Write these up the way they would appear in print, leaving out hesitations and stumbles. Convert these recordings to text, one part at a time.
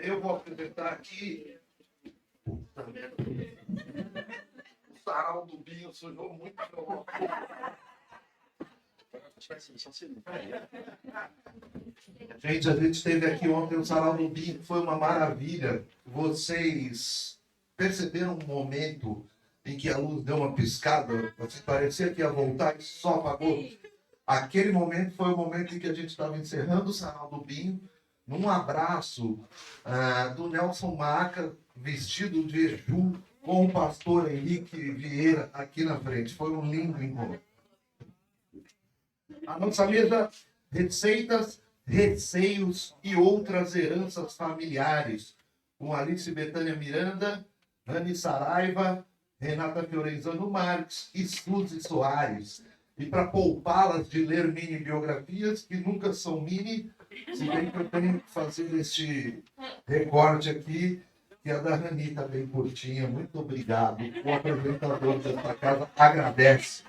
Eu vou apresentar aqui. Puta merda. O sarau do Binho sujou muito meu óculos. Gente, a gente teve aqui ontem o sarau do Binho, foi uma maravilha. Vocês perceberam um momento em que a luz deu uma piscada? Assim, parecia que ia voltar e só apagou. Aquele momento foi o momento em que a gente estava encerrando o sarau do Binho, num abraço do Nelson Maca, vestido de Exu, com o pastor Henrique Vieira aqui na frente. Foi um lindo encontro. A nossa mesa, receitas, receios e outras heranças familiares, com Alice Betânia Miranda, Rani Saraiva, Renata Fiorenzano Marques e Suzy Soares. E para poupá-las de ler mini biografias, que nunca são mini, se bem que eu tenho que fazer este recorte aqui, que a da Rani está bem curtinha. Muito obrigado. O apresentador desta casa agradece.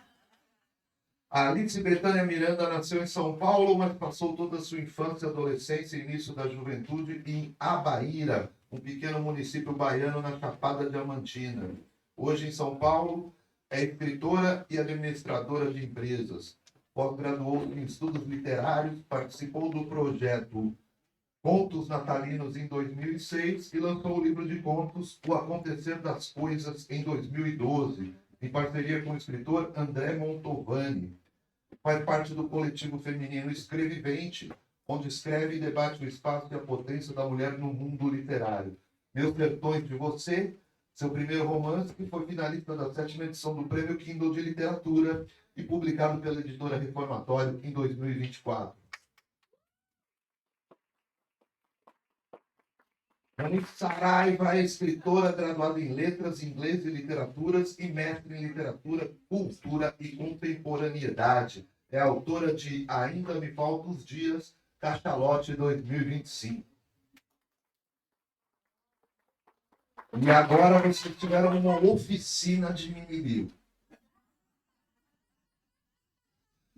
A Alice Betânia Miranda nasceu em São Paulo, mas passou toda a sua infância, adolescência e início da juventude em Abaíra, um pequeno município baiano na Chapada Diamantina. Hoje em São Paulo, é escritora e administradora de empresas. Pós-graduou em estudos literários, participou do projeto Contos Natalinos em 2006 e lançou o livro de contos O Acontecer das Coisas em 2012, em parceria com o escritor André Montovani. Faz parte do coletivo feminino Escrevivente, onde escreve e debate o espaço e a potência da mulher no mundo literário. Meus Sertões de Você, seu primeiro romance, que foi finalista da 7ª edição do Prêmio Kindle de Literatura e publicado pela editora Reformatório em 2024. Rani Saraiva é escritora graduada em Letras, Inglês e Literaturas e mestre em Literatura, Cultura e Contemporaneidade. É autora de Ainda Me Faltam os Dias, Cachalote 2025. E agora vocês tiveram uma oficina de mini-livro.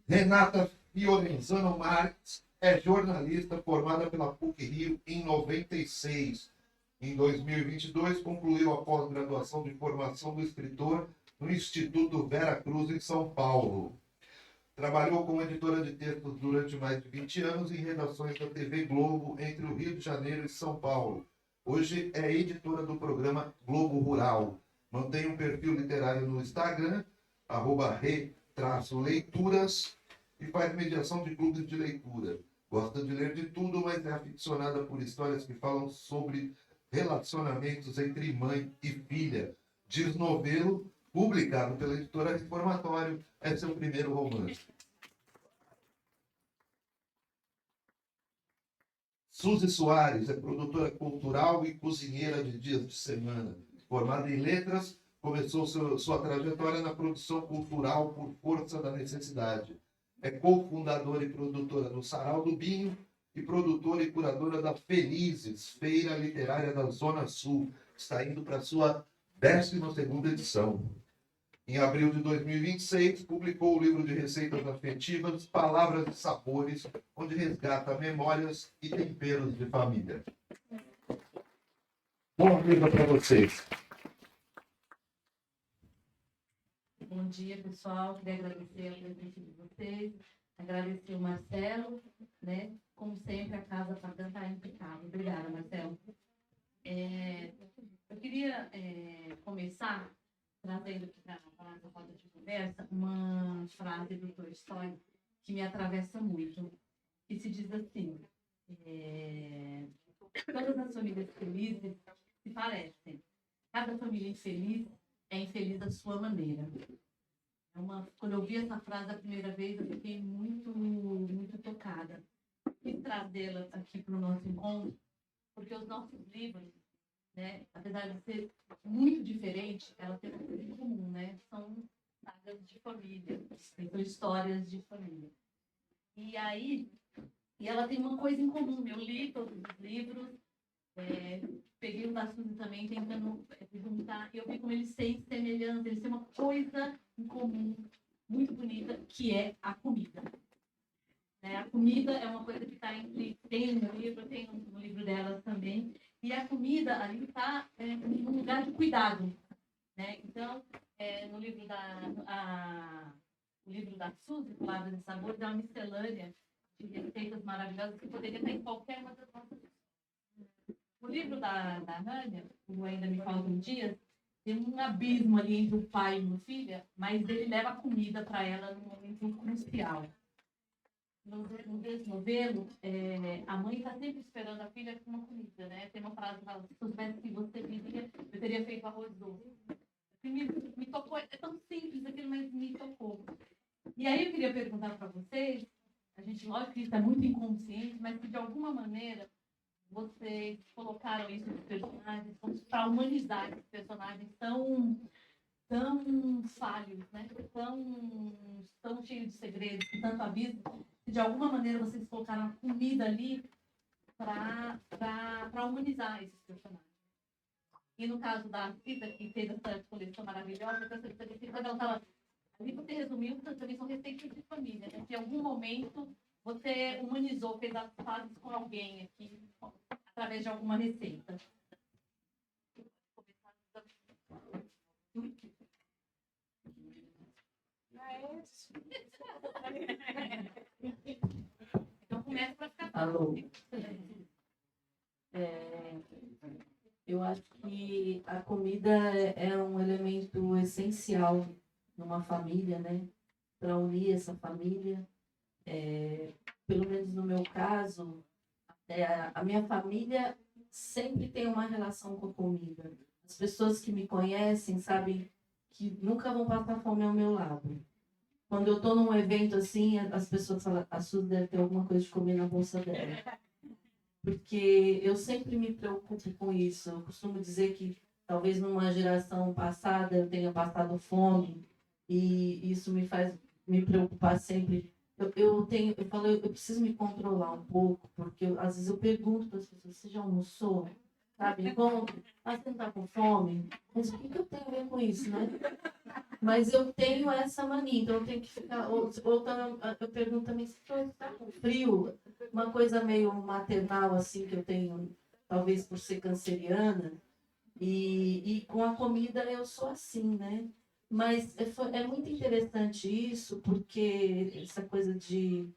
Renata Fiorenzano Marques é jornalista formada pela PUC-Rio em 96. Em 2022, concluiu a pós-graduação de formação do escritor no Instituto Vera Cruz, em São Paulo. Trabalhou como editora de textos durante mais de 20 anos em redações da TV Globo entre o Rio de Janeiro e São Paulo. Hoje é editora do programa Globo Rural. Mantém um perfil literário no Instagram, @re-leituras, e faz mediação de clubes de leitura. Gosta de ler de tudo, mas é aficionada por histórias que falam sobre relacionamentos entre mãe e filha. Desnovelo, publicado pela editora Reformatório, é seu primeiro romance. Suzy Soares é produtora cultural e cozinheira de dias de semana. Formada em letras, começou sua trajetória na produção cultural por força da necessidade. É cofundadora e produtora do Sarau do Binho e produtora e curadora da Felizes, Feira Literária da Zona Sul. Está indo para a sua 12ª edição. Em abril de 2026, publicou o livro de receitas afetivas Palavras e Sabores, onde resgata memórias e temperos de família. Bom dia para vocês. Bom dia, pessoal. Queria agradecer a presença de vocês, agradecer o Marcelo, né? Como sempre, a casa para cantar impecável. Obrigada, Marcelo. Eu queria começar trazendo aqui para a nossa roda de conversa uma frase do Tolstói que me atravessa muito, que se diz assim: todas as famílias felizes se parecem. Cada família infeliz é infeliz da sua maneira. Quando eu vi essa frase a primeira vez, eu fiquei muito, muito tocada. Quis trazê-la aqui para o nosso encontro, porque os nossos livros, né, apesar de ser muito diferente, elas têm uma coisa em comum, né? São sagas de família, são histórias de família. E ela tem uma coisa em comum. Eu li todos os livros, peguei o da Suzy também, tentando juntar, e eu vi como eles têm semelhança, eles têm uma coisa em comum muito bonita, que é a comida. né? A comida é uma coisa que está entre... Tem no livro, tem no livro delas também. E a comida ali está num lugar de cuidado, né? Então, no livro o livro da Suzy, Palavras de Sabores, é uma miscelânea de receitas maravilhosas que poderia estar em qualquer uma das nossas. O livro da Rania, o Ainda Me Faltam Dias, tem um abismo ali entre o pai e a filha, mas ele leva a comida para ela num momento crucial. No desnovelo, a mãe está sempre esperando a filha com uma comida, né? Tem uma frase que fala: se soubesse que você viria, eu teria feito arroz doce. Me tocou, é tão simples aquilo, mas me tocou. E aí eu queria perguntar para vocês, a gente, lógico que isso é muito inconsciente, mas que de alguma maneira vocês colocaram isso nos personagens, para humanizar esses personagens tão falhos, né? Tão cheios de segredos, com tanto aviso, que de alguma maneira vocês colocaram a comida ali para humanizar esses personagens. E no caso da Cida, que fez essa coleção maravilhosa, quando ela estava ali, você resumiu, também são receitas de família, né? Se em algum momento você humanizou, fez as pazes com alguém aqui, através de alguma receita. Então começa para ficar. Alô. Eu acho que a comida é um elemento essencial numa família, né? Para unir essa família. Pelo menos no meu caso, a minha família sempre tem uma relação com a comida. As pessoas que me conhecem sabem que nunca vão passar fome ao meu lado. Quando eu estou num evento assim, as pessoas falam: a Suzy deve ter alguma coisa de comer na bolsa dela. Porque eu sempre me preocupo com isso. Eu costumo dizer que talvez numa geração passada eu tenha passado fome, e isso me faz me preocupar sempre. Eu preciso me controlar um pouco, porque às vezes eu pergunto para as pessoas: você já almoçou? Sabe? Encontro, você não está com fome? Mas o que eu tenho a ver com isso, né? Mas eu tenho essa mania, então eu tenho que ficar. Eu pergunto também: se está com frio? Uma coisa meio maternal, assim, que eu tenho, talvez por ser canceriana. E com a comida eu sou assim, né? Mas é muito interessante isso, porque essa coisa de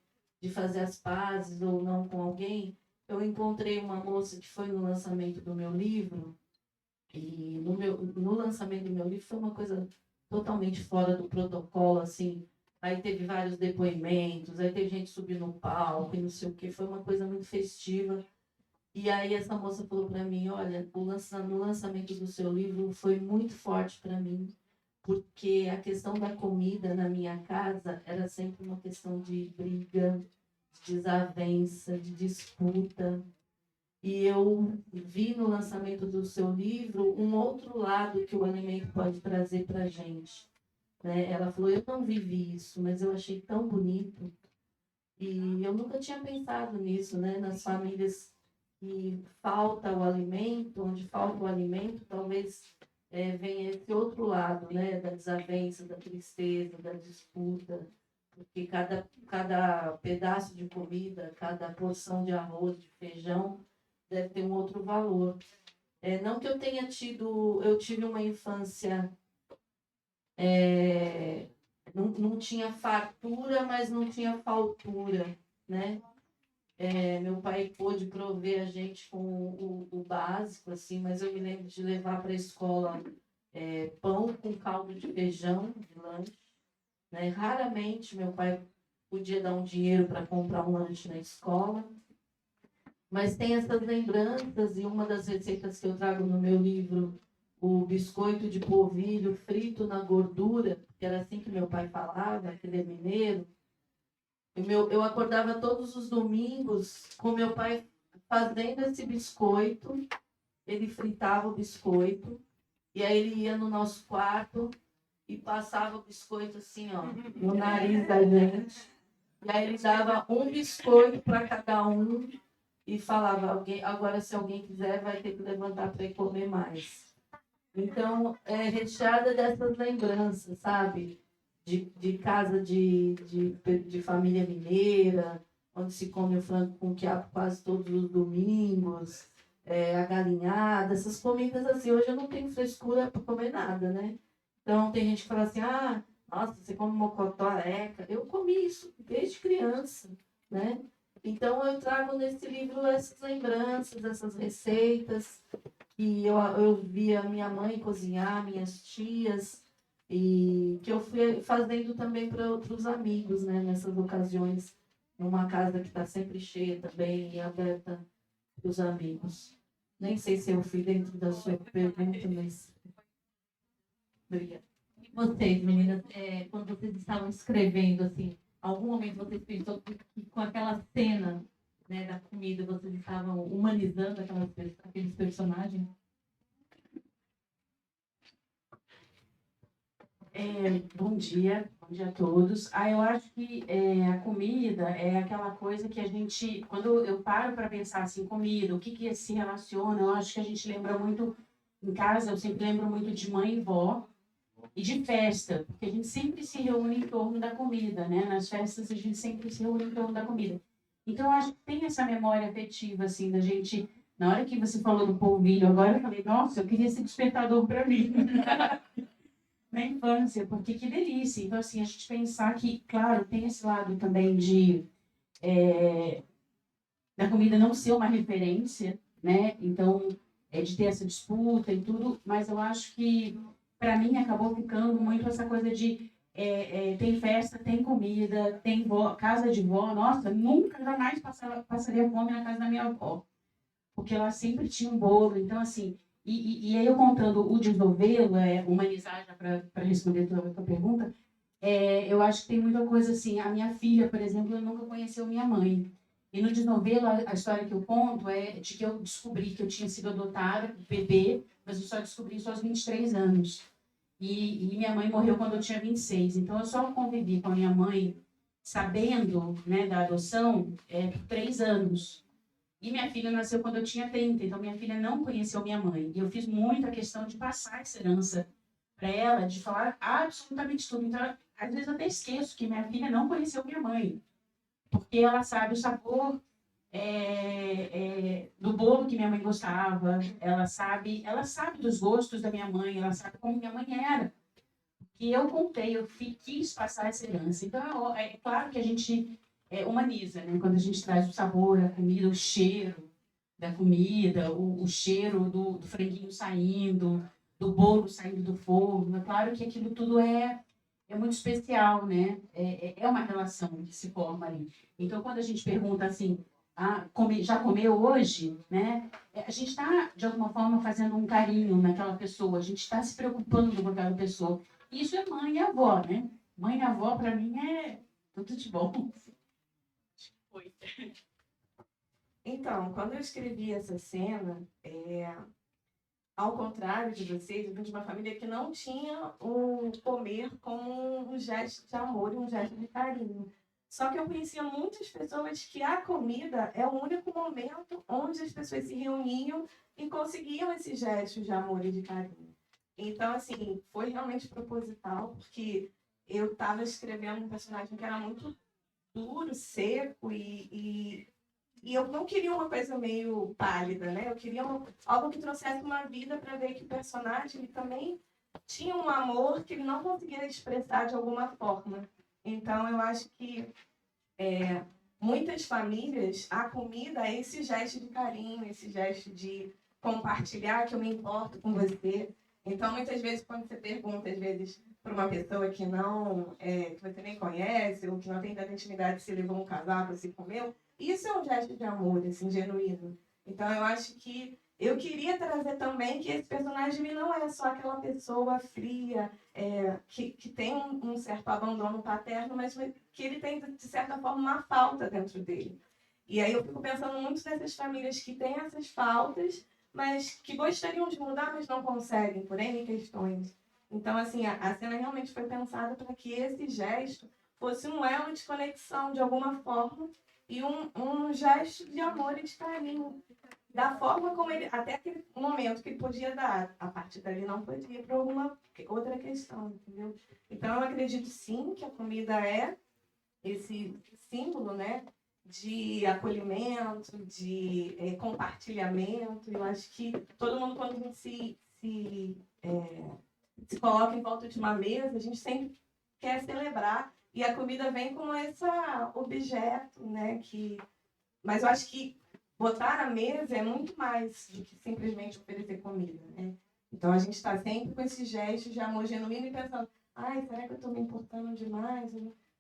fazer as pazes ou não com alguém. Eu encontrei uma moça que foi no lançamento do meu livro, e no lançamento do meu livro foi uma coisa totalmente fora do protocolo, assim. Aí teve vários depoimentos, aí teve gente subindo no palco e não sei o que, foi uma coisa muito festiva. E aí essa moça falou para mim: olha, no lançamento do seu livro foi muito forte para mim, porque a questão da comida na minha casa era sempre uma questão de briga, de desavença, de disputa. E eu vi no lançamento do seu livro um outro lado que o alimento pode trazer para a gente, né? Ela falou: eu não vivi isso, mas eu achei tão bonito. E eu nunca tinha pensado nisso, né? Nas famílias que falta o alimento, onde falta o alimento, talvez venha esse outro lado, né? Da desavença, da tristeza, da disputa. Porque cada pedaço de comida, cada porção de arroz, de feijão, deve ter um outro valor. Não que eu tenha eu tive uma infância, não tinha fartura, mas não tinha faltura, né? Meu pai pôde prover a gente com o básico, assim, mas eu me lembro de levar para a escola pão com caldo de feijão, de lanche, né? Raramente meu pai podia dar um dinheiro para comprar um lanche na escola. Mas tem essas lembranças, e uma das receitas que eu trago no meu livro, o biscoito de polvilho frito na gordura, que era assim que meu pai falava, que ele é mineiro. Eu acordava todos os domingos com meu pai fazendo esse biscoito, ele fritava o biscoito, e aí ele ia no nosso quarto e passava o biscoito assim, ó, no nariz da gente. E aí ele dava um biscoito para cada um, e falava: agora se alguém quiser vai ter que levantar para ir comer mais. Então, é recheada dessas lembranças, sabe? De casa de família mineira, onde se come o frango com quiabo quase todos os domingos, a galinhada, essas comidas assim. Hoje eu não tenho frescura para comer nada, né? Então tem gente que fala assim, nossa, você come mocotó, areca. Eu comi isso desde criança, né? Então eu trago nesse livro essas lembranças, essas receitas, que eu via minha mãe cozinhar, minhas tias, e que eu fui fazendo também para outros amigos, né, nessas ocasiões, numa casa que está sempre cheia também e aberta para os amigos. Nem sei se eu fui dentro da sua pergunta, mas... Obrigada. E vocês, meninas, quando vocês estavam escrevendo, assim, algum momento vocês pensou que com aquela cena, né, da comida, vocês estavam humanizando aqueles personagens? Bom dia a todos. Eu acho que a comida é aquela coisa que a gente, quando eu paro para pensar assim, comida, o que se relaciona, eu acho que a gente lembra muito, em casa, eu sempre lembro muito de mãe e vó e de festa, porque a gente sempre se reúne em torno da comida, né? Nas festas a gente sempre se reúne em torno da comida. Então eu acho que tem essa memória afetiva, assim, da gente. Na hora que você falou do polvilho, agora eu falei, nossa, eu queria ser despertador para mim. Na infância, porque que delícia. Então, assim, a gente pensar que, claro, tem esse lado também da comida não ser uma referência, né? Então, de ter essa disputa e tudo, mas eu acho que, para mim, acabou ficando muito essa coisa de tem festa, tem comida, tem casa de vó. Nossa, nunca, jamais passaria fome na casa da minha avó, porque ela sempre tinha um bolo. Então, assim, e aí eu contando o desnovelo, humanizar já para responder a tua pergunta, eu acho que tem muita coisa assim. A minha filha, por exemplo, nunca conheceu minha mãe. E no desnovelo, a história que eu conto é de que eu descobri que eu tinha sido adotada, bebê, mas eu só descobri isso aos 23 anos. E minha mãe morreu quando eu tinha 26. Então, eu só convivi com a minha mãe, sabendo, né, da adoção, por 3 anos. E minha filha nasceu quando eu tinha 30, então minha filha não conheceu minha mãe. E eu fiz muita questão de passar essa herança para ela, de falar absolutamente tudo. Então, às vezes eu até esqueço que minha filha não conheceu minha mãe, porque ela sabe o sabor do bolo que minha mãe gostava, ela sabe dos gostos da minha mãe, ela sabe como minha mãe era. E eu contei, quis passar essa herança. Então, é claro que a gente humaniza, né? Quando a gente traz o sabor, a comida, o cheiro da comida, o cheiro do franguinho saindo, do bolo saindo do forno. É claro que aquilo tudo é muito especial, né? É uma relação que se forma ali. Então, quando a gente pergunta assim, já comeu hoje, né? A gente está, de alguma forma, fazendo um carinho naquela pessoa, a gente está se preocupando com aquela pessoa. Isso é mãe e avó, né? Mãe e avó, para mim, é tudo de bom. Foi. Então, quando eu escrevi essa cena, ao contrário de vocês, eu vim de uma família que não tinha o comer como um gesto de amor e um gesto de carinho. Só que eu conhecia muitas pessoas que a comida é o único momento onde as pessoas se reuniam e conseguiam esses gestos de amor e de carinho. Então, assim, foi realmente proposital, porque eu estava escrevendo um personagem que era muito duro, seco e eu não queria uma coisa meio pálida, né? Eu queria algo que trouxesse uma vida para ver que o personagem ele também tinha um amor que ele não conseguia expressar de alguma forma. Então, eu acho que muitas famílias, a comida é esse gesto de carinho, esse gesto de compartilhar que eu me importo com você. Então, muitas vezes, quando você pergunta, às vezes, para uma pessoa que não, que você nem conhece, ou que não tem tanta intimidade, se levou um casaco, se comeu, isso é um gesto de amor, assim, genuíno. Então, eu acho que eu queria trazer também que esse personagem ele não é só aquela pessoa fria, que tem um certo abandono paterno, mas que ele tem, de certa forma, uma falta dentro dele. E aí eu fico pensando muito nessas famílias que têm essas faltas, mas que gostariam de mudar, mas não conseguem, por N questões. Então, assim, a cena realmente foi pensada para que esse gesto fosse um elo de conexão, de alguma forma, e um gesto de amor e de carinho. Da forma como ele, até aquele momento que ele podia dar, a partir dali não podia, por alguma outra questão, entendeu? Então, eu acredito sim que a comida é esse símbolo, né? de acolhimento, de compartilhamento. Eu acho que todo mundo, quando a gente se coloca em volta de uma mesa, a gente sempre quer celebrar, e a comida vem como esse objeto, né? Mas eu acho que botar na mesa é muito mais do que simplesmente oferecer comida, né? Então a gente está sempre com esses gestos de amor genuíno e pensando, ai, será que eu estou me importando demais?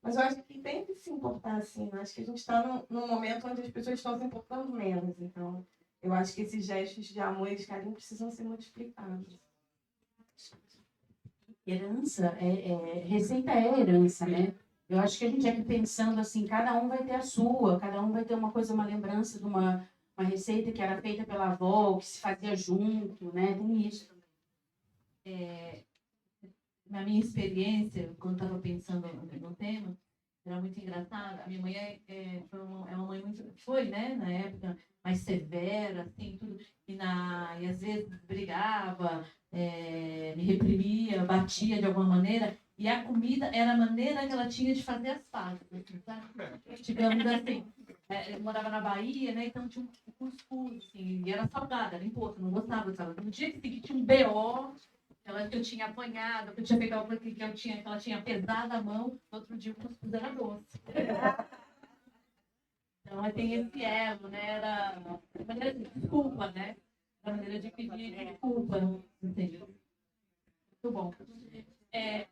Mas eu acho que tem que se importar, assim. Eu acho que a gente está num momento onde as pessoas estão se importando menos. Então, eu acho que esses gestos de amor e de carinho precisam ser multiplicados. Herança, receita é herança, né? Eu acho que a gente aqui pensando assim, cada um vai ter a sua, cada um vai ter uma coisa, uma lembrança de uma receita que era feita pela avó, que se fazia junto, né? Tem isso também. Na minha experiência, quando estava pensando no tema, era muito engraçado. A minha mãe é uma mãe muito... Foi, né? Na época, mais severa, assim, tudo. E às vezes brigava, me reprimia, batia de alguma maneira. E a comida era a maneira que ela tinha de fazer as pazes, sabe? Digamos assim. Eu morava na Bahia, né? Então tinha um cuscuz, assim, e era salgada, era imposto, não gostava de salgada. No dia seguinte tinha um BO, que eu tinha apanhado, que eu tinha feito alguma coisa que ela tinha pesado a mão, no outro dia o cuscuz era doce. Então tem esse elo, né? Era a maneira de desculpa, né? A maneira de pedir desculpa, entendeu? Muito bom.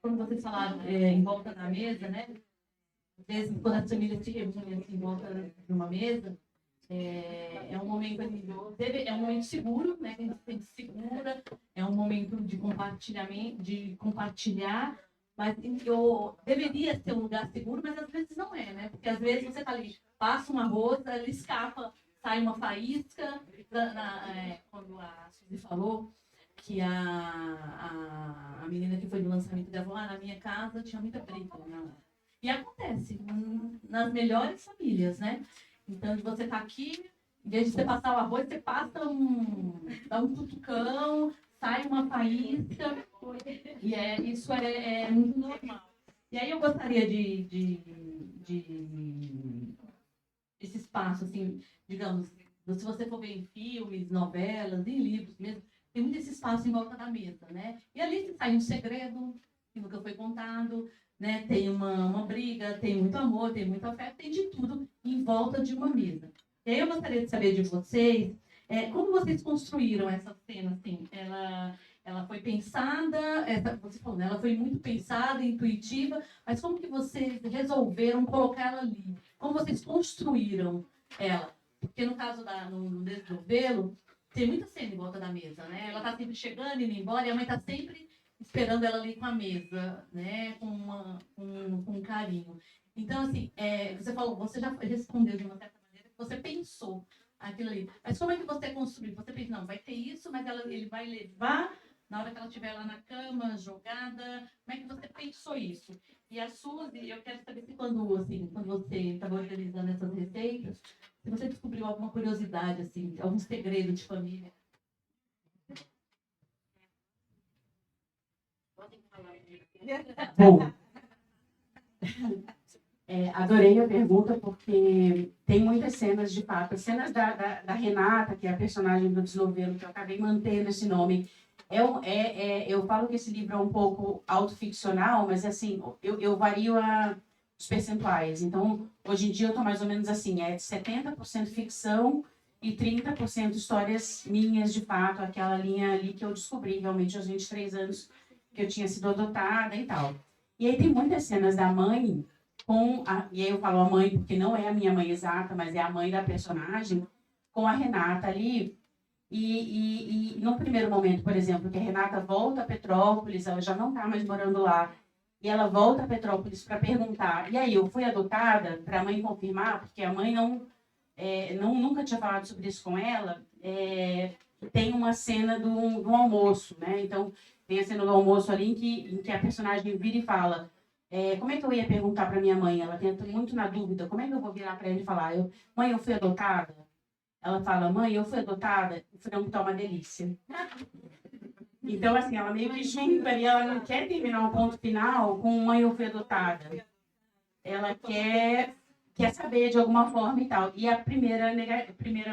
Quando vocês falaram em volta da mesa, né? Às vezes, quando as famílias se reúnem assim, em volta de uma mesa, é um momento é um momento seguro, né? Que a gente se sente segura, é um momento de compartilhamento, de compartilhar, mas deveria ser um lugar seguro, mas às vezes não é, né? Porque às vezes você tá ali, passa uma rosa, ele escapa, sai uma faísca, quando a Suzy falou que a menina que foi no lançamento da avó, na minha casa tinha muita briga, né? E acontece nas melhores famílias, né? Então, de você estar aqui, em vez de você passar o arroz, você passa dá um cutucão, sai uma faísca, e isso é muito normal. E aí eu gostaria de esse espaço, assim, digamos, se você for ver em filmes, novelas, em livros mesmo, tem muito esse espaço em volta da mesa, né? E ali se sai um segredo que nunca foi contado, né? Tem uma briga, tem muito amor, tem muito afeto, tem de tudo em volta de uma mesa. E aí eu gostaria de saber de vocês, como vocês construíram essa cena, assim? Ela foi pensada, você falou, né? Ela foi muito pensada, intuitiva, mas como que vocês resolveram colocar ela ali? Como vocês construíram ela? Porque no caso no Desdobelo, tem muita cena em volta da mesa, né? Ela tá sempre chegando, indo embora, e a mãe tá sempre esperando ela ali com a mesa, né? Com carinho. Então, assim, você falou, você já respondeu de uma certa maneira que você pensou aquilo ali. Mas como é que você construiu? Você pensa, não, vai ter isso, mas ele vai levar na hora que ela estiver lá na cama, jogada. Como é que você pensou isso? E a Suzy, eu quero saber se quando você estava organizando essas receitas, se você descobriu alguma curiosidade, assim, algum segredo de família. Bom, adorei a pergunta, porque tem muitas cenas, de fato. As cenas da Renata, que é a personagem do Desnovelo, que eu acabei mantendo esse nome. Eu falo que esse livro é um pouco autoficcional, mas assim, eu vario os percentuais. Então, hoje em dia eu estou mais ou menos assim, 70% ficção e 30% histórias minhas, de fato, aquela linha ali que eu descobri realmente aos 23 anos, que eu tinha sido adotada e tal. E aí tem muitas cenas da mãe e aí eu falo a mãe porque não é a minha mãe exata, mas é a mãe da personagem, com a Renata ali. E no primeiro momento, por exemplo, que a Renata volta a Petrópolis, ela já não está mais morando lá, e ela volta a Petrópolis para perguntar, e aí, eu fui adotada? Para a mãe confirmar, porque a mãe nunca tinha falado sobre isso com ela. Tem uma cena do almoço, né? Então, tem a cena do almoço ali em que a personagem vira e fala, como é que eu ia perguntar para minha mãe? Ela tenta muito na dúvida, como é que eu vou virar para ela e falar, mãe, eu fui adotada? Ela fala, mãe, eu fui adotada? O frango tá uma delícia. Então, assim, ela meio que junta ali, ela não quer terminar o ponto final com mãe, eu fui adotada. Ela quer quer saber de alguma forma e tal. E a primeira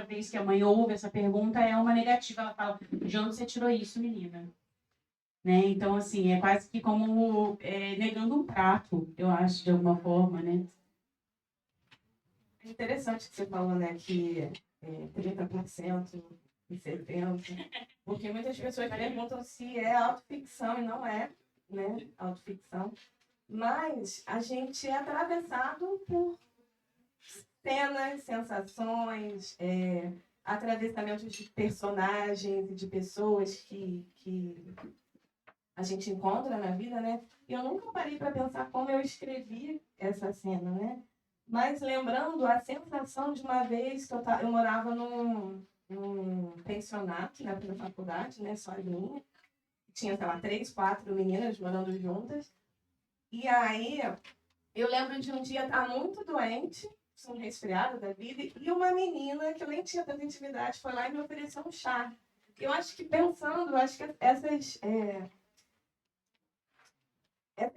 vez que a mãe ouve essa pergunta é uma negativa. Ela fala, de onde você tirou isso, menina? Né? Então, assim, é quase que como negando um prato, eu acho, de alguma forma, né? É interessante que você falou, né, que 30% e 70%, porque muitas pessoas perguntam se é autoficção e não é, né, autoficção. Mas a gente é atravessado por cenas, sensações, atravessamentos de personagens e de pessoas que a gente encontra na vida, né? E eu nunca parei para pensar como eu escrevi essa cena, né? Mas lembrando a sensação de uma vez que eu morava num pensionato, né, na faculdade, né, sozinha. Tinha, sei lá, 3, 4 meninas morando juntas. E aí, eu lembro de um dia estar muito doente, um resfriado da vida, e uma menina que eu nem tinha tanta intimidade foi lá e me ofereceu um chá. Eu acho que pensando, acho que essas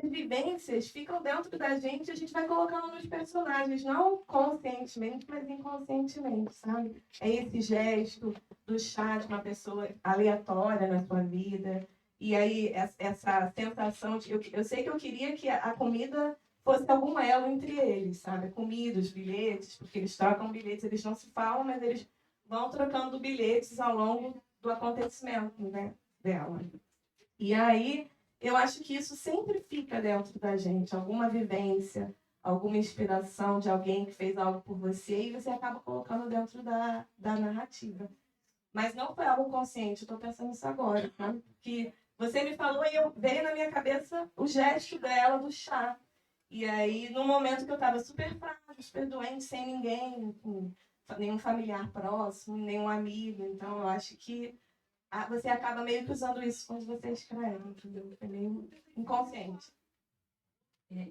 vivências ficam dentro da gente e a gente vai colocando nos personagens, não conscientemente, mas inconscientemente, sabe? É esse gesto do chá de uma pessoa aleatória na sua vida. E aí, essa sensação de. Eu sei que eu queria que a comida fosse algum elo entre eles, sabe? A comida, os bilhetes, porque eles trocam bilhetes, eles não se falam, mas eles vão trocando bilhetes ao longo do acontecimento, né, dela. E aí, eu acho que isso sempre fica dentro da gente, alguma vivência, alguma inspiração de alguém que fez algo por você e você acaba colocando dentro da narrativa. Mas não foi algo consciente, eu estou pensando isso agora, sabe? Que você me falou e veio na minha cabeça o gesto dela do chá. E aí, no momento que eu estava super frágil, super doente, sem ninguém, nenhum familiar próximo, nenhum amigo, então eu acho que você acaba meio que usando isso quando você escreve, entendeu? É meio inconsciente.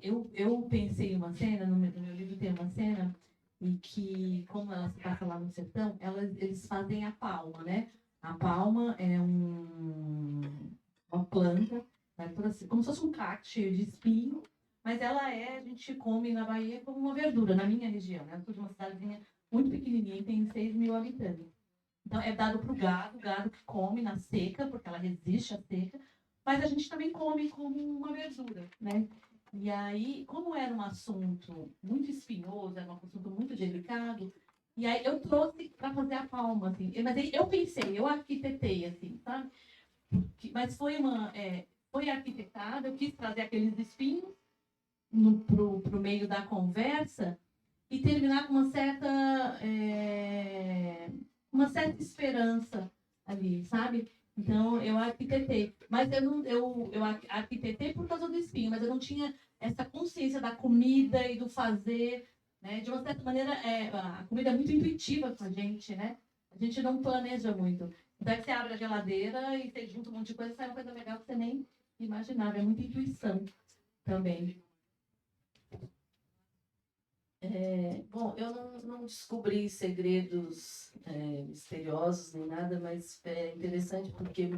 Eu pensei em uma cena, no meu livro tem uma cena em que, como ela se passa lá no sertão, eles fazem a palma, né? A palma é uma planta, né, como se fosse um cacto cheio de espinho, mas a gente come na Bahia como uma verdura, na minha região, né? Eu sou de uma cidadezinha muito pequenininha, tem 6 mil habitantes. Então, é dado para o gado que come na seca, porque ela resiste à seca, mas a gente também come como uma verdura, né? E aí, como era um assunto muito espinhoso, era um assunto muito delicado, e aí eu trouxe para fazer a palma, assim. Mas aí eu pensei, eu arquitetei, assim, sabe? Mas foi arquitetado, eu quis trazer aqueles espinhos pro meio da conversa e terminar com uma certa esperança ali, sabe? Então, eu arquitetei. Mas eu arquitetei por causa do espinho, mas eu não tinha essa consciência da comida e do fazer, né? De uma certa maneira, a comida é muito intuitiva com a gente, né? A gente não planeja muito. Então, você abre a geladeira e você junta um monte de coisa, sai uma coisa legal que você nem imaginava. É muita intuição também. Bom, eu não descobri segredos misteriosos nem nada, mas é interessante porque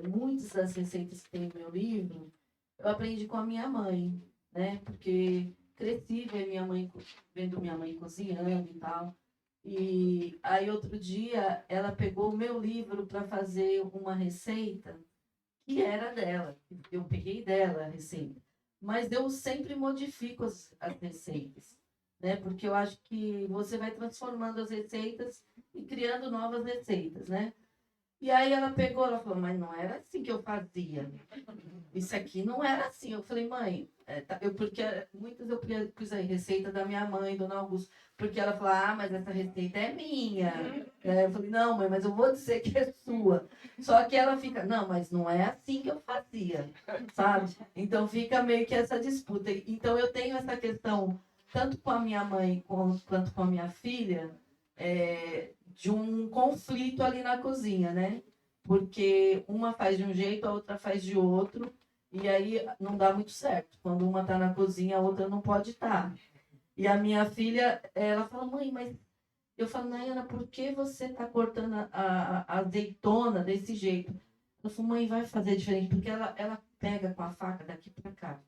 muitas das receitas que tem no meu livro eu aprendi com a minha mãe, né? Porque cresci vendo minha mãe cozinhando e tal. E aí outro dia ela pegou o meu livro para fazer uma receita que era dela. Eu peguei dela a receita. Mas eu sempre modifico as receitas, né? Porque eu acho que você vai transformando as receitas e criando novas receitas, né? E aí ela pegou, ela falou, mas não era assim que eu fazia. Isso aqui não era assim. Eu falei, mãe, porque muitas eu pus aí, receita da minha mãe, Dona Augusta, porque ela falou, mas essa receita é minha. Eu falei, não, mãe, mas eu vou dizer que é sua. Só que ela fica, não, mas não é assim que eu fazia, sabe? Então fica meio que essa disputa. Então eu tenho essa questão, tanto com a minha mãe quanto com a minha filha, de um conflito ali na cozinha, né? Porque uma faz de um jeito, a outra faz de outro, e aí não dá muito certo. Quando uma está na cozinha, a outra não pode estar. E a minha filha, ela fala, mãe, mas... Eu falo, Nayana, por que você está cortando a azeitona desse jeito? Ela falou, mãe, vai fazer diferente, porque ela pega com a faca daqui para cá.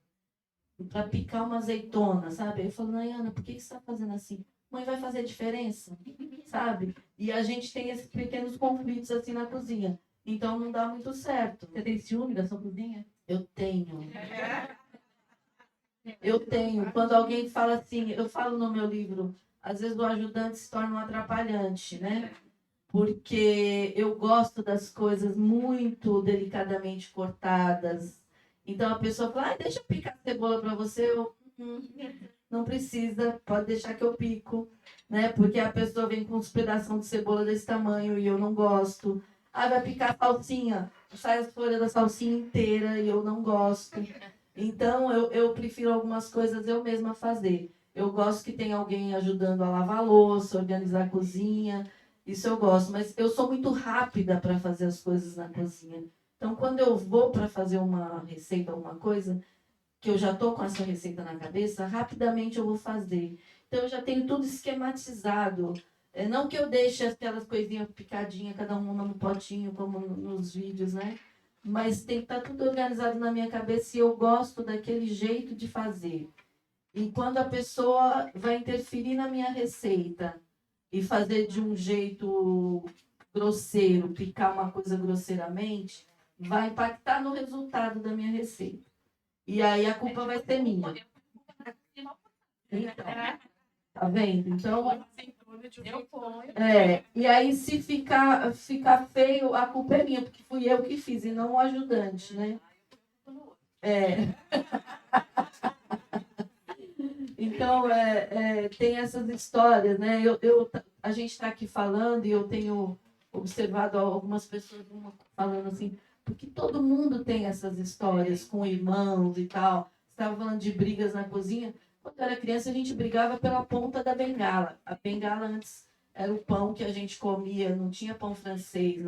para picar uma azeitona, sabe? Aí eu falo, Nayana, por que você está fazendo assim? Mãe, vai fazer diferença, sabe? E a gente tem esses pequenos conflitos assim na cozinha. Então não dá muito certo. Você tem ciúme da sua cozinha? Eu tenho. Eu tenho. Quando alguém fala assim, eu falo no meu livro, às vezes o ajudante se torna um atrapalhante, né? Porque eu gosto das coisas muito delicadamente cortadas. Então a pessoa fala, deixa eu picar a cebola para você. Não precisa, pode deixar que eu pico, né? Porque a pessoa vem com uns pedaços de cebola desse tamanho e eu não gosto. Vai picar a salsinha, sai as folhas da salsinha inteira e eu não gosto. Então eu prefiro algumas coisas eu mesma fazer. Eu gosto que tenha alguém ajudando a lavar a louça, organizar a cozinha. Isso eu gosto, mas eu sou muito rápida para fazer as coisas na cozinha. Então, quando eu vou para fazer uma receita, alguma coisa, que eu já estou com essa receita na cabeça, rapidamente eu vou fazer. Então, eu já tenho tudo esquematizado. Não que eu deixe aquelas coisinhas picadinhas, cada uma no potinho, como nos vídeos, né? Mas tem que estar tudo organizado na minha cabeça e eu gosto daquele jeito de fazer. E quando a pessoa vai interferir na minha receita e fazer de um jeito grosseiro, picar uma coisa grosseiramente, vai impactar no resultado da minha receita. E aí a culpa vai ser minha. Então, tá vendo? Então, e aí se ficar feio, a culpa é minha, porque fui eu que fiz e não o ajudante, né? Então, tem essas histórias, né? A gente está aqui falando e eu tenho observado algumas pessoas falando assim, porque todo mundo tem essas histórias com irmãos e tal. Você estava falando de brigas na cozinha. Quando eu era criança, a gente brigava pela ponta da bengala. A bengala antes era o pão que a gente comia, não tinha pão francês,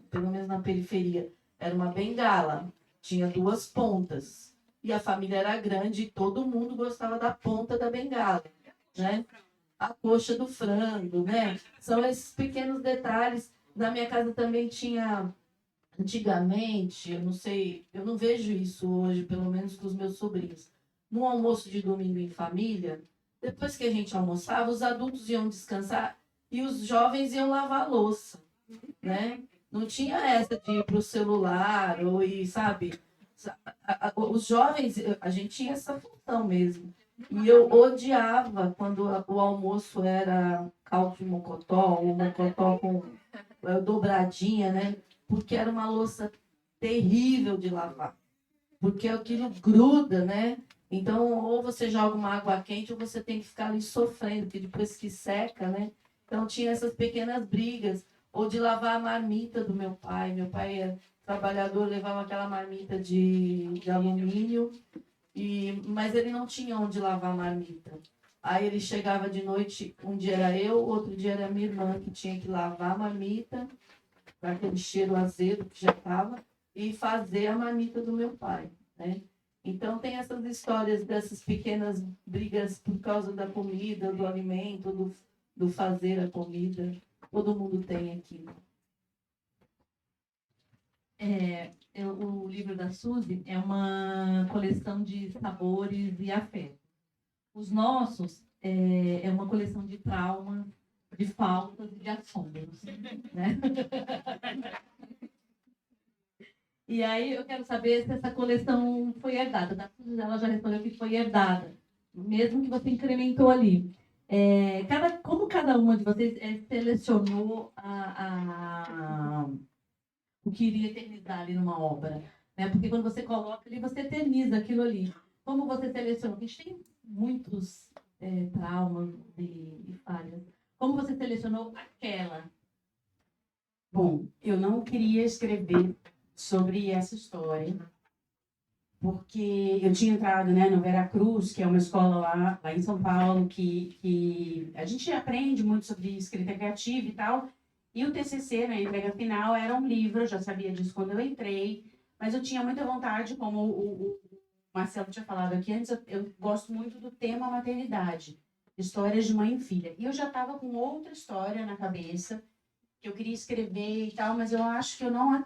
pelo menos na periferia. Era uma bengala, tinha 2 pontas. E a família era grande e todo mundo gostava da ponta da bengala, né? A coxa do frango, né? São esses pequenos detalhes. Na minha casa também tinha, antigamente, eu não sei, eu não vejo isso hoje, pelo menos com os meus sobrinhos. No almoço de domingo em família, depois que a gente almoçava, os adultos iam descansar e os jovens iam lavar a louça, né? Não tinha essa de ir para o celular ou ir, sabe? Os jovens, a gente tinha essa função mesmo. E eu odiava quando o almoço era caldo de mocotó, ou mocotó com dobradinha, né? Porque era uma louça terrível de lavar. Porque aquilo gruda, né? Então, ou você joga uma água quente, ou você tem que ficar ali sofrendo, porque depois que seca, né? Então, tinha essas pequenas brigas. Ou de lavar a marmita do meu pai. Meu pai é trabalhador, levava aquela marmita de alumínio, mas ele não tinha onde lavar a marmita. Aí ele chegava de noite, um dia era eu, outro dia era minha irmã, que tinha que lavar a marmita, com aquele cheiro azedo que já estava, e fazer a marmita do meu pai, né? Então tem essas histórias dessas pequenas brigas por causa da comida, do alimento, do fazer a comida. Todo mundo tem aqui. O livro da Suzy é uma coleção de sabores e afetos. Os nossos é uma coleção de traumas, de faltas e de assombros, né? E aí eu quero saber se essa coleção foi herdada. Da Suzy, ela já respondeu que foi herdada, mesmo que você incrementou ali. Como cada uma de vocês selecionou o que iria eternizar ali numa obra, né? Porque quando você coloca ali, você eterniza aquilo ali. Como você selecionou? A gente tem muitos traumas e falhas. Como você selecionou aquela? Bom, eu não queria escrever sobre essa história, porque eu tinha entrado, né, no Veracruz, que é uma escola lá em São Paulo, que a gente aprende muito sobre escrita criativa e tal, e o TCC, né, a entrega final, era um livro, eu já sabia disso quando eu entrei, mas eu tinha muita vontade, como o Marcelo tinha falado aqui antes, eu gosto muito do tema maternidade, histórias de mãe e filha, e eu já estava com outra história na cabeça, que eu queria escrever e tal, mas eu acho que eu não...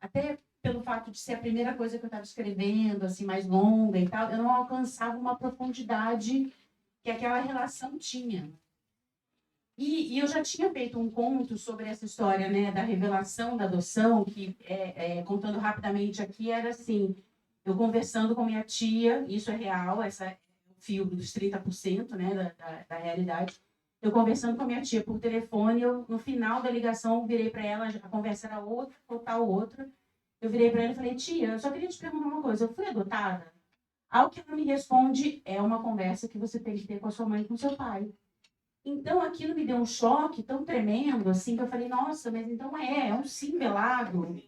Até pelo fato de ser a primeira coisa que eu estava escrevendo, assim, mais longa e tal, eu não alcançava uma profundidade que aquela relação tinha. E eu já tinha feito um conto sobre essa história, né, da revelação da adoção, que, contando rapidamente aqui, era assim, eu conversando com minha tia, isso é real, essa é o fio dos 30%, né, da realidade, eu conversando com a minha tia por telefone, eu, no final da ligação, virei para ela, a conversa era outra, total outra, eu virei para ela e falei, tia, eu só queria te perguntar uma coisa, eu fui adotada? Ao que ela me responde, é uma conversa que você tem que ter com a sua mãe e com o seu pai. Então, aquilo me deu um choque tão tremendo, assim, que eu falei, nossa, mas então é um sim velado.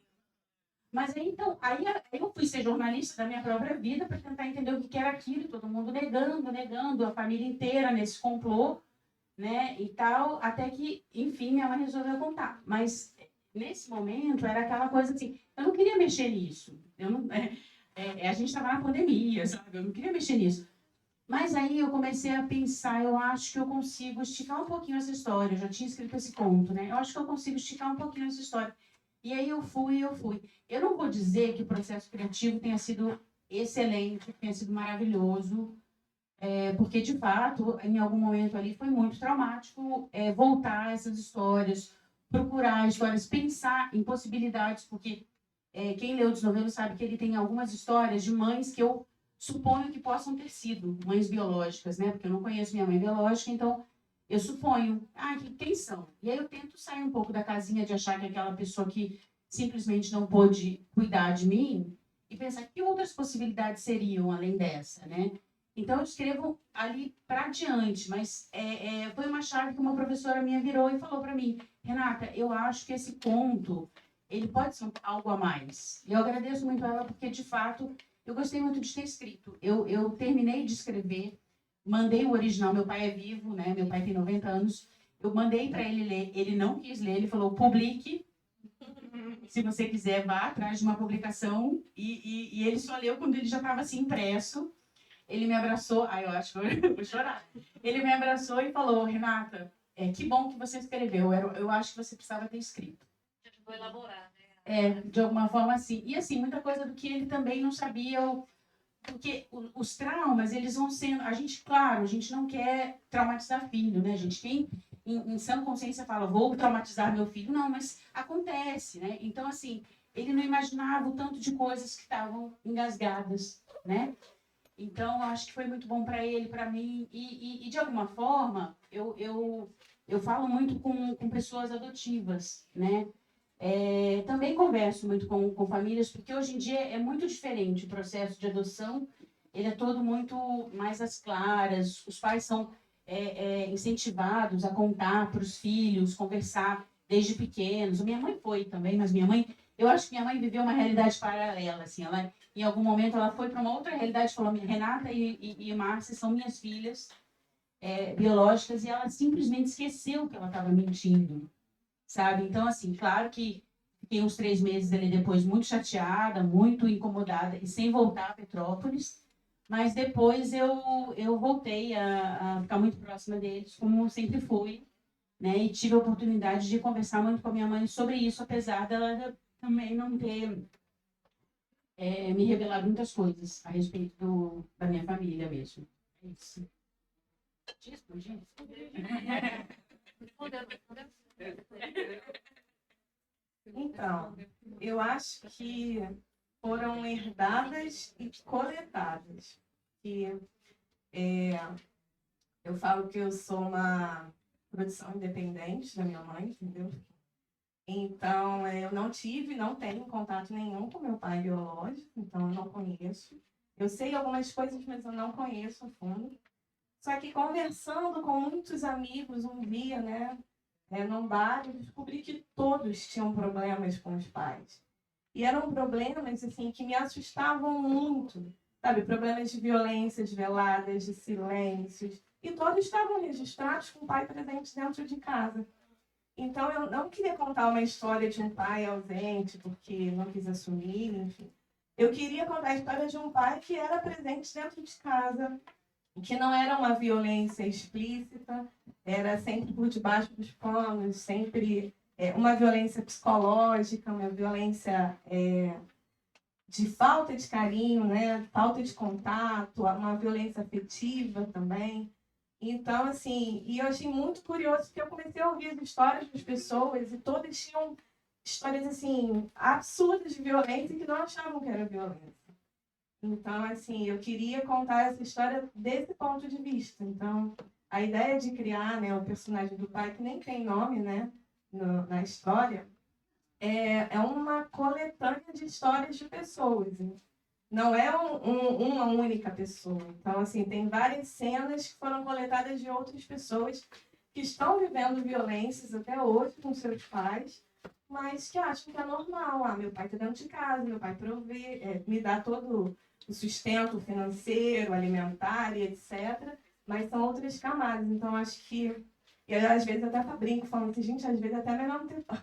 Mas aí, então, aí eu fui ser jornalista da minha própria vida para tentar entender o que era aquilo, e todo mundo negando, a família inteira nesse complô, né, e tal, até que, enfim, minha mãe resolveu contar. Mas, nesse momento, era aquela coisa assim, eu não queria mexer nisso. Eu não, a gente estava na pandemia, sabe? Eu não queria mexer nisso. Mas aí eu comecei a pensar, eu acho que eu consigo esticar um pouquinho essa história. Eu já tinha escrito esse conto, né? Eu acho que eu consigo esticar um pouquinho essa história. E aí eu fui. Eu não vou dizer que o processo criativo tenha sido excelente, tenha sido maravilhoso, porque, de fato, em algum momento ali foi muito traumático voltar a essas histórias, procurar histórias, pensar em possibilidades, porque quem lê o Desnovelo sabe que ele tem algumas histórias de mães que eu suponho que possam ter sido mães biológicas, né? Porque eu não conheço minha mãe biológica, então eu suponho, quem são? E aí eu tento sair um pouco da casinha de achar que aquela pessoa que simplesmente não pôde cuidar de mim e pensar que outras possibilidades seriam além dessa, né? Então eu escrevo ali para diante, mas foi uma chave que uma professora minha virou e falou para mim, Renata, eu acho que esse conto ele pode ser algo a mais. E eu agradeço muito a ela porque, de fato, eu gostei muito de ter escrito. Eu terminei de escrever, mandei o original, meu pai é vivo, né? Meu pai tem 90 anos. Eu mandei para ele ler, ele não quis ler, ele falou, publique. Se você quiser, vá atrás de uma publicação. E ele só leu quando ele já estava assim impresso. Ele me abraçou, eu acho que eu vou chorar. Ele me abraçou e falou, Renata, que bom que você escreveu, eu acho que você precisava ter escrito. Vou elaborar, de alguma forma assim. E assim, muita coisa do que ele também não sabia, porque os traumas, eles vão sendo... A gente não quer traumatizar filho, né? A gente tem, em sã consciência, fala, vou traumatizar meu filho. Não, mas acontece, né? Então, assim, ele não imaginava o tanto de coisas que estavam engasgadas, né? Então, acho que foi muito bom para ele, para mim. E, de alguma forma, eu falo muito com pessoas adotivas, né? Também converso muito com famílias, porque hoje em dia é muito diferente o processo de adoção, ele é todo muito mais às claras, os pais são incentivados a contar para os filhos, conversar desde pequenos. Minha mãe foi também, mas eu acho que minha mãe viveu uma realidade paralela, assim, ela, em algum momento ela foi para uma outra realidade, falou, Renata e Márcia são minhas filhas biológicas, e ela simplesmente esqueceu que ela estava mentindo, sabe? Então, assim, claro que fiquei uns 3 meses ali depois muito chateada, muito incomodada e sem voltar a Petrópolis, mas depois eu voltei a ficar muito próxima deles, como sempre fui, né? E tive a oportunidade de conversar muito com a minha mãe sobre isso, apesar dela também não ter me revelado muitas coisas a respeito da minha família mesmo. É isso. Respondi? Então, eu acho que foram herdadas e coletadas. Eu falo que eu sou uma produção independente da minha mãe, entendeu? Então, eu não tenho contato nenhum com meu pai biológico, então eu não conheço. Eu sei algumas coisas, mas eu não conheço a fundo. Só que conversando com muitos amigos um dia, né, num bar, eu descobri que todos tinham problemas com os pais. E eram problemas, assim, que me assustavam muito, sabe? Problemas de violências veladas, de silêncios. E todos estavam registrados com o pai presente dentro de casa. Então, eu não queria contar uma história de um pai ausente, porque não quis assumir, enfim. Eu queria contar a história de um pai que era presente dentro de casa, que não era uma violência explícita, era sempre por debaixo dos panos, sempre uma violência psicológica, uma violência de falta de carinho, né? Falta de contato, uma violência afetiva também. Então, assim, e eu achei muito curioso porque eu comecei a ouvir as histórias das pessoas e todas tinham histórias, assim, absurdas de violência que não achavam que era violência. Então, assim, eu queria contar essa história desse ponto de vista. Então, a ideia de criar, né, o personagem do pai, que nem tem nome, né, na história, é uma coletânea de histórias de pessoas. Hein? Não é uma única pessoa. Então, assim, tem várias cenas que foram coletadas de outras pessoas que estão vivendo violências até hoje com seus pais, mas que acham que é normal. Ah, meu pai está dentro de casa, meu pai provê, me dá todo o sustento financeiro, alimentar e etc. Mas são outras camadas. Então, acho que... E às vezes até brinco, falando que, gente, às vezes até é melhor não ter pai.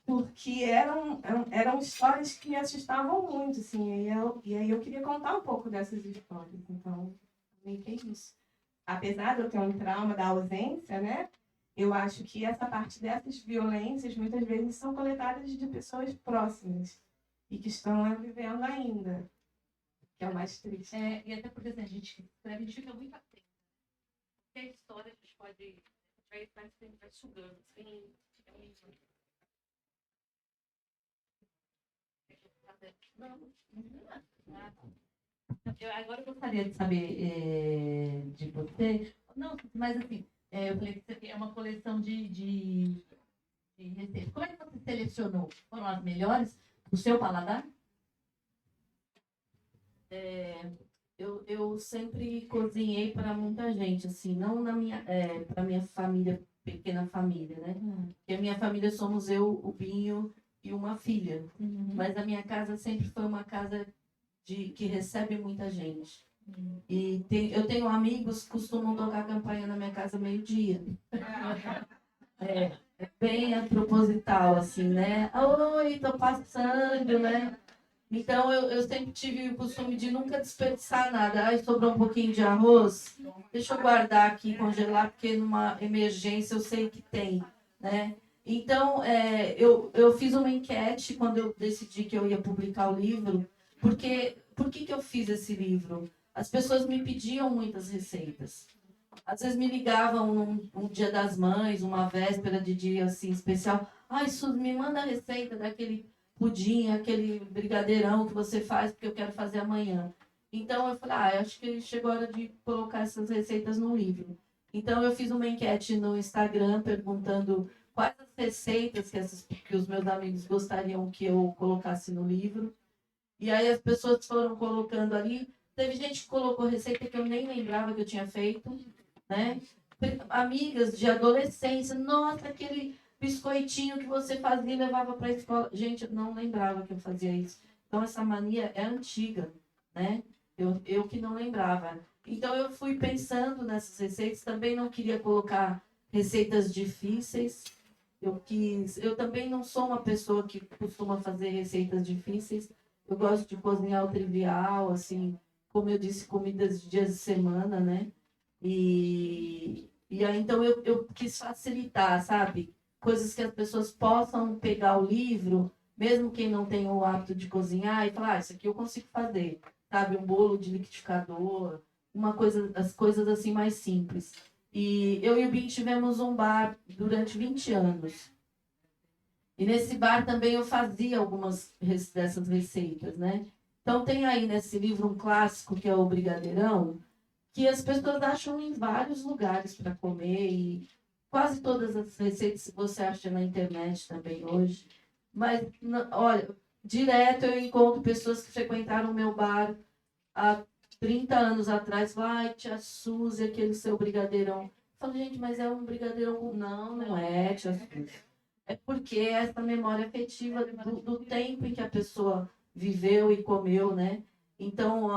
Porque eram histórias que me assustavam muito, assim, e aí eu queria contar um pouco dessas histórias, então, meio que é isso. Apesar de eu ter um trauma da ausência, né, eu acho que essa parte dessas violências, muitas vezes, são coletadas de pessoas próximas, e que estão vivendo ainda, que é o mais triste. E até porque assim, a gente escreve, a gente fica muito atento. Porque a história a gente pode... vai sugando, assim, é muito... Agora eu gostaria de saber de você. Não, mas assim, eu falei que você tem uma coleção de receitas. Como é que você selecionou? Foram as melhores do seu paladar? Eu sempre cozinhei para muita gente, assim, não para minha família, pequena família, né? Porque a minha família somos eu, o Binho e uma filha. Mas a minha casa sempre foi uma casa que recebe muita gente. E eu tenho amigos que costumam tocar campanha na minha casa meio-dia. É bem proposital, assim, né? Oi, tô passando, né? Então, eu sempre tive o costume de nunca desperdiçar nada. Ai, sobrou um pouquinho de arroz, deixa eu guardar aqui, congelar, porque numa emergência eu sei que tem, né? Então, eu fiz uma enquete quando eu decidi que eu ia publicar o livro, porque por que eu fiz esse livro? As pessoas me pediam muitas receitas. Às vezes me ligavam um dia das mães, uma véspera de dia assim especial. Ai, Suzy, me manda a receita daquele pudim, aquele brigadeirão que você faz, porque eu quero fazer amanhã. Então eu falei, acho que chegou a hora de colocar essas receitas no livro. Então eu fiz uma enquete no Instagram perguntando quais as receitas que os meus amigos gostariam que eu colocasse no livro. E aí as pessoas foram colocando ali. Teve gente que colocou receita que eu nem lembrava que eu tinha feito, né? Amigas de adolescência, nossa, aquele biscoitinho que você fazia e levava para a escola. Gente, eu não lembrava que eu fazia isso. Então, essa mania é antiga, né? Eu que não lembrava. Então, eu fui pensando nessas receitas. Também não queria colocar receitas difíceis. Eu também não sou uma pessoa que costuma fazer receitas difíceis. Eu gosto de cozinhar o trivial, assim, como eu disse, comidas de dias de semana, né? E aí, então, eu quis facilitar, sabe? Coisas que as pessoas possam pegar o livro, mesmo quem não tem o hábito de cozinhar, e falar, isso aqui eu consigo fazer, sabe? Um bolo de liquidificador, as coisas assim mais simples. E eu e o Bin tivemos um bar durante 20 anos. E nesse bar também eu fazia algumas dessas receitas, né? Então tem aí nesse livro um clássico que é o Brigadeirão, que as pessoas acham em vários lugares para comer e quase todas as receitas você acha na internet também hoje. Mas, olha, direto eu encontro pessoas que frequentaram o meu bar há 30 anos atrás. Vai, tia Suzy, aquele seu brigadeirão. Eu falo, gente, mas é um brigadeirão. Não, não é, tia Suzy. É porque é essa memória afetiva do tempo em que a pessoa viveu e comeu, né? Então,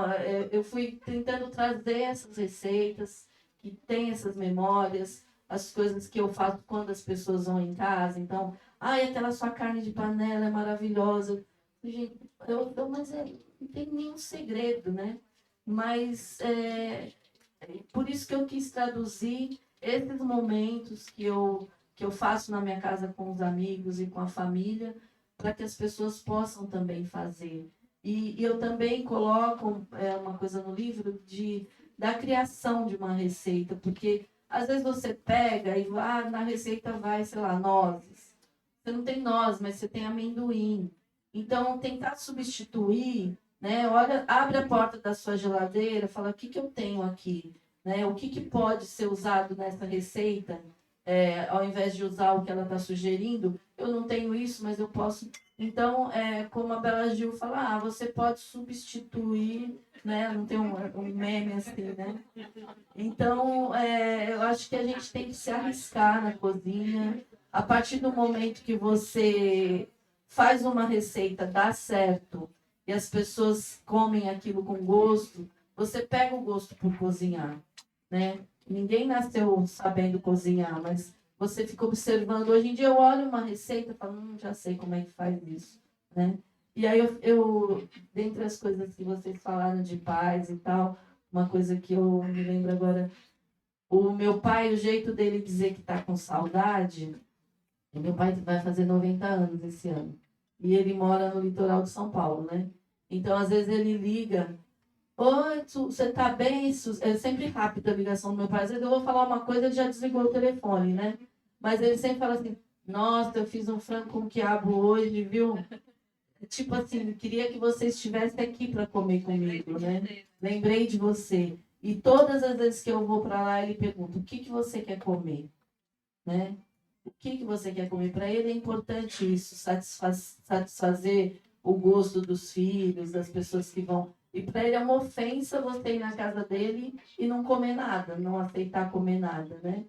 eu fui tentando trazer essas receitas, que tem essas memórias, as coisas que eu faço quando as pessoas vão em casa. Então, aquela sua carne de panela é maravilhosa. Gente, mas não tem nenhum segredo, né? Mas por isso que eu quis traduzir esses momentos que eu faço na minha casa com os amigos e com a família, para que as pessoas possam também fazer. E eu também coloco uma coisa no livro da criação de uma receita, porque às vezes você pega e na receita vai, sei lá, nozes. Você não tem noz, mas você tem amendoim. Então, tentar substituir, né? Olha, abre a porta da sua geladeira, fala, o que eu tenho aqui? Né? O que pode ser usado nessa receita? Ao invés de usar o que ela está sugerindo, eu não tenho isso, mas eu posso. Então, como a Bela Gil fala, você pode substituir, né? Não tem um meme assim, né? Então, eu acho que a gente tem que se arriscar na cozinha. A partir do momento que você faz uma receita, dá certo, e as pessoas comem aquilo com gosto, você pega o gosto por cozinhar, né? Ninguém nasceu sabendo cozinhar, mas você fica observando. Hoje em dia eu olho uma receita e falo, já sei como é que faz isso, né? E aí dentre as coisas que vocês falaram de paz e tal, uma coisa que eu me lembro agora, o meu pai, o jeito dele dizer que está com saudade, meu pai vai fazer 90 anos esse ano, e ele mora no litoral de São Paulo, né? Então, às vezes ele liga, oi, você tá bem? É sempre rápida a ligação do meu pai. Às vezes eu vou falar uma coisa, ele já desligou o telefone, né? Mas ele sempre fala assim, nossa, eu fiz um frango com quiabo hoje, viu? Tipo assim, queria que você estivesse aqui para comer comigo, né? Lembrei de você. E todas as vezes que eu vou para lá, ele pergunta, o que você quer comer? Né? O que você quer comer? Para ele é importante isso, satisfazer o gosto dos filhos, das pessoas que vão. E para ele é uma ofensa você ir na casa dele e não comer nada, não aceitar comer nada, né?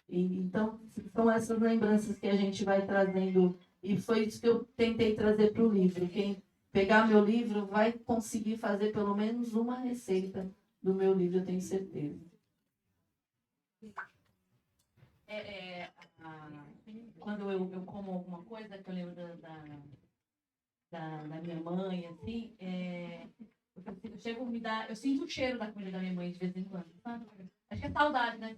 Então, são essas lembranças que a gente vai trazendo. E foi isso que eu tentei trazer para o livro. Quem pegar meu livro vai conseguir fazer pelo menos uma receita do meu livro, eu tenho certeza. Quando eu como alguma coisa que eu lembro da minha mãe, assim, eu chego a me dar, eu sinto o cheiro da comida da minha mãe de vez em quando, sabe? Acho que é saudade, né?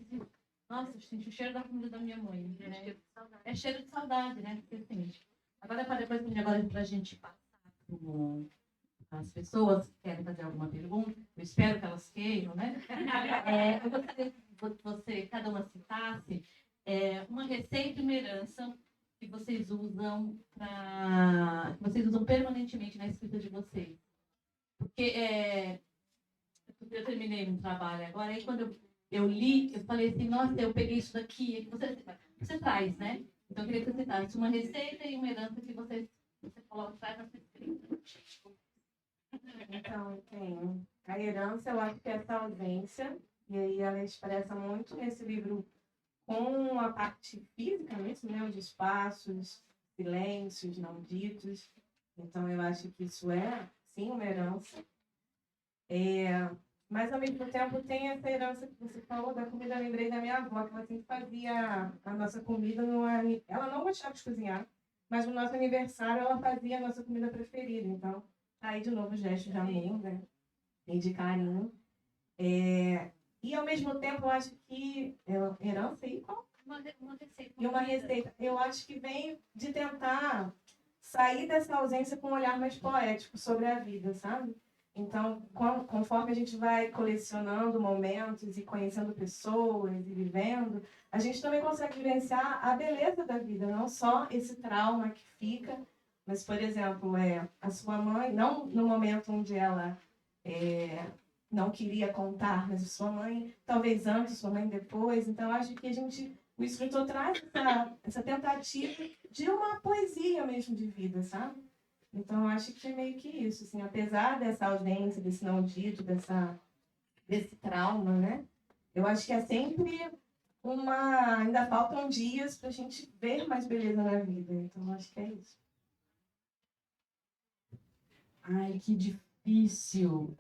Nossa, eu sinto o cheiro da comida da minha mãe. Né? É cheiro de saudade, né? Porque, assim, agora, para a gente passar para as pessoas que querem fazer alguma pergunta, eu espero que elas queiram, né? Eu gostaria que você, cada uma citasse uma receita e uma herança que vocês usam permanentemente na escrita de vocês. Porque eu terminei um trabalho agora, aí quando eu li, eu falei assim, nossa, eu peguei isso daqui, é que você traz, né? Então eu queria que você citasse uma receita e uma herança que você coloca, traz na sua escrita. Então, eu tenho a herança, eu acho que é essa ausência, e aí ela expressa muito nesse livro com a parte física mesmo, né? Os espaços, silêncios não ditos. Então, eu acho que isso é, sim, uma herança. Mas, ao mesmo tempo, tem essa herança que você falou da comida. Eu lembrei da minha avó, que ela sempre fazia a nossa comida. Ela não gostava de cozinhar, mas no nosso aniversário ela fazia a nossa comida preferida. Então, aí, de novo, o gesto de amor, né? E de carinho. E, ao mesmo tempo, eu acho que herança e qual? Uma receita. E uma receita. Eu acho que vem de tentar sair dessa ausência com um olhar mais poético sobre a vida, sabe? Então, conforme a gente vai colecionando momentos e conhecendo pessoas e vivendo, a gente também consegue vivenciar a beleza da vida, não só esse trauma que fica, mas, por exemplo, a sua mãe, não no momento onde ela não queria contar, mas a sua mãe, talvez antes, sua mãe depois. Então, acho que o escritor traz essa tentativa de uma poesia mesmo de vida, sabe? Então, acho que é meio que isso, assim, apesar dessa ausência, desse não dito, desse trauma, né? Eu acho que é sempre ainda faltam dias para a gente ver mais beleza na vida. Então, acho que é isso. Ai, que difícil.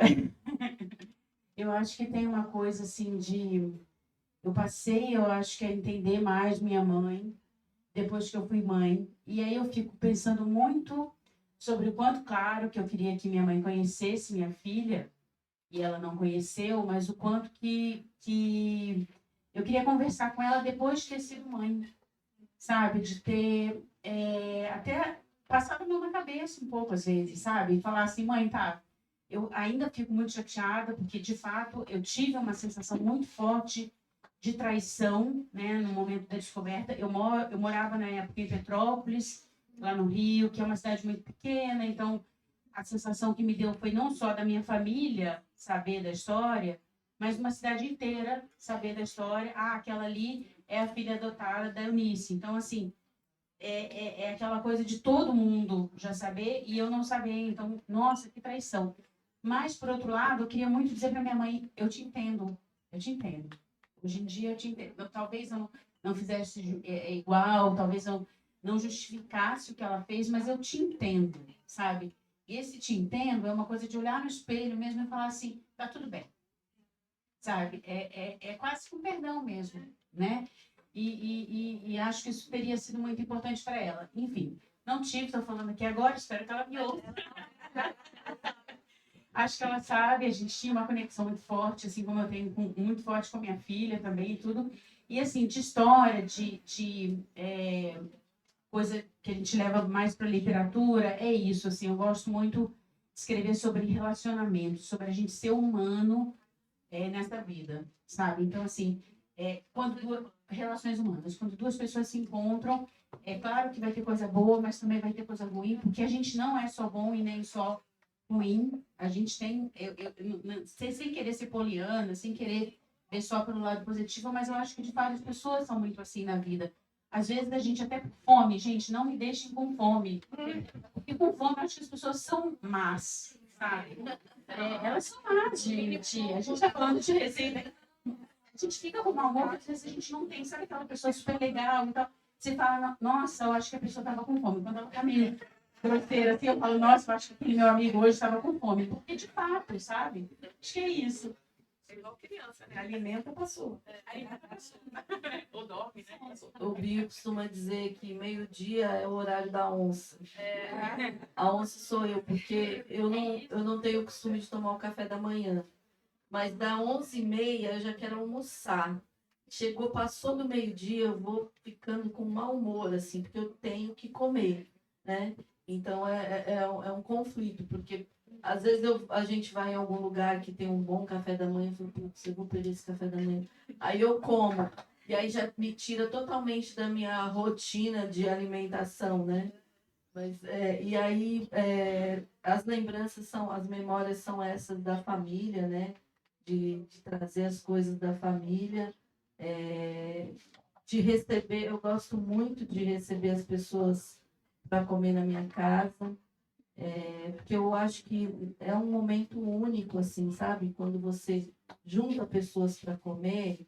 Eu acho que tem uma coisa assim eu passei, eu acho que a entender mais minha mãe, depois que eu fui mãe. E aí eu fico pensando muito sobre o quanto, claro, que eu queria que minha mãe conhecesse minha filha, e ela não conheceu, mas o quanto que eu queria conversar com ela depois de ter sido mãe, sabe? De ter, até passava a mão na cabeça um pouco, às vezes, sabe? E falar assim, mãe, tá, eu ainda fico muito chateada, porque, de fato, eu tive uma sensação muito forte de traição, né, no momento da descoberta. Eu morava, na época, em Petrópolis, lá no Rio, que é uma cidade muito pequena, então a sensação que me deu foi não só da minha família saber da história, mas uma cidade inteira saber da história. Ah, aquela ali é a filha adotada da Eunice. Então, assim, é aquela coisa de todo mundo já saber e eu não saber. Então, nossa, que traição. Mas, por outro lado, eu queria muito dizer para minha mãe, eu te entendo, eu te entendo. Hoje em dia eu te entendo. Talvez eu não fizesse igual, talvez eu não justificasse o que ela fez, mas eu te entendo, sabe? E esse te entendo é uma coisa de olhar no espelho mesmo e falar assim, tá tudo bem, sabe? É quase que um perdão mesmo, né? E acho que isso teria sido muito importante para ela. Enfim, não tive, estou falando aqui agora, espero que ela me ouça. Acho que ela sabe, a gente tinha uma conexão muito forte, assim como eu tenho muito forte com a minha filha também e tudo. E assim, de história, coisa que a gente leva mais para a literatura, é isso, assim, eu gosto muito de escrever sobre relacionamento, sobre a gente ser humano nessa vida, sabe? Então, assim, relações humanas, quando duas pessoas se encontram, é claro que vai ter coisa boa, mas também vai ter coisa ruim, porque a gente não é só bom e nem só ruim, a gente tem, sem querer ser poliana, sem querer ver só pelo lado positivo, mas eu acho que de fato as pessoas são muito assim na vida. Às vezes a gente até com fome, gente, não me deixem com fome. Porque com fome eu acho que as pessoas são más, sabe? Elas são más, gente. A gente tá falando de receita. A gente fica com mau humor, porque às vezes a gente não tem, sabe aquela pessoa super legal e tal. Você fala, nossa, eu acho que a pessoa tava com fome. Quando ela tá meio grosseira assim, eu falo, nossa, eu acho que aquele meu amigo hoje estava com fome. Porque de fato, sabe? Acho que é isso. É igual criança, né? Alimenta, passou. Alimenta, passou. Ou dorme, né? O Bio costuma dizer que meio-dia é o horário da onça. A onça sou eu, porque eu não tenho o costume de tomar o café da manhã. Mas da 11h30 eu já quero almoçar. Chegou, passou do meio-dia, eu vou ficando com mau humor, assim, porque eu tenho que comer, né? Então é um conflito, porque às vezes a gente vai em algum lugar que tem um bom café da manhã, eu falo, putz, eu vou perder esse café da manhã. Aí eu como, e aí já me tira totalmente da minha rotina de alimentação, né? Mas, e aí as lembranças as memórias são essas da família, né? De trazer as coisas da família, de receber, eu gosto muito de receber as pessoas para comer na minha casa, porque eu acho que é um momento único, assim, sabe? Quando você junta pessoas para comer,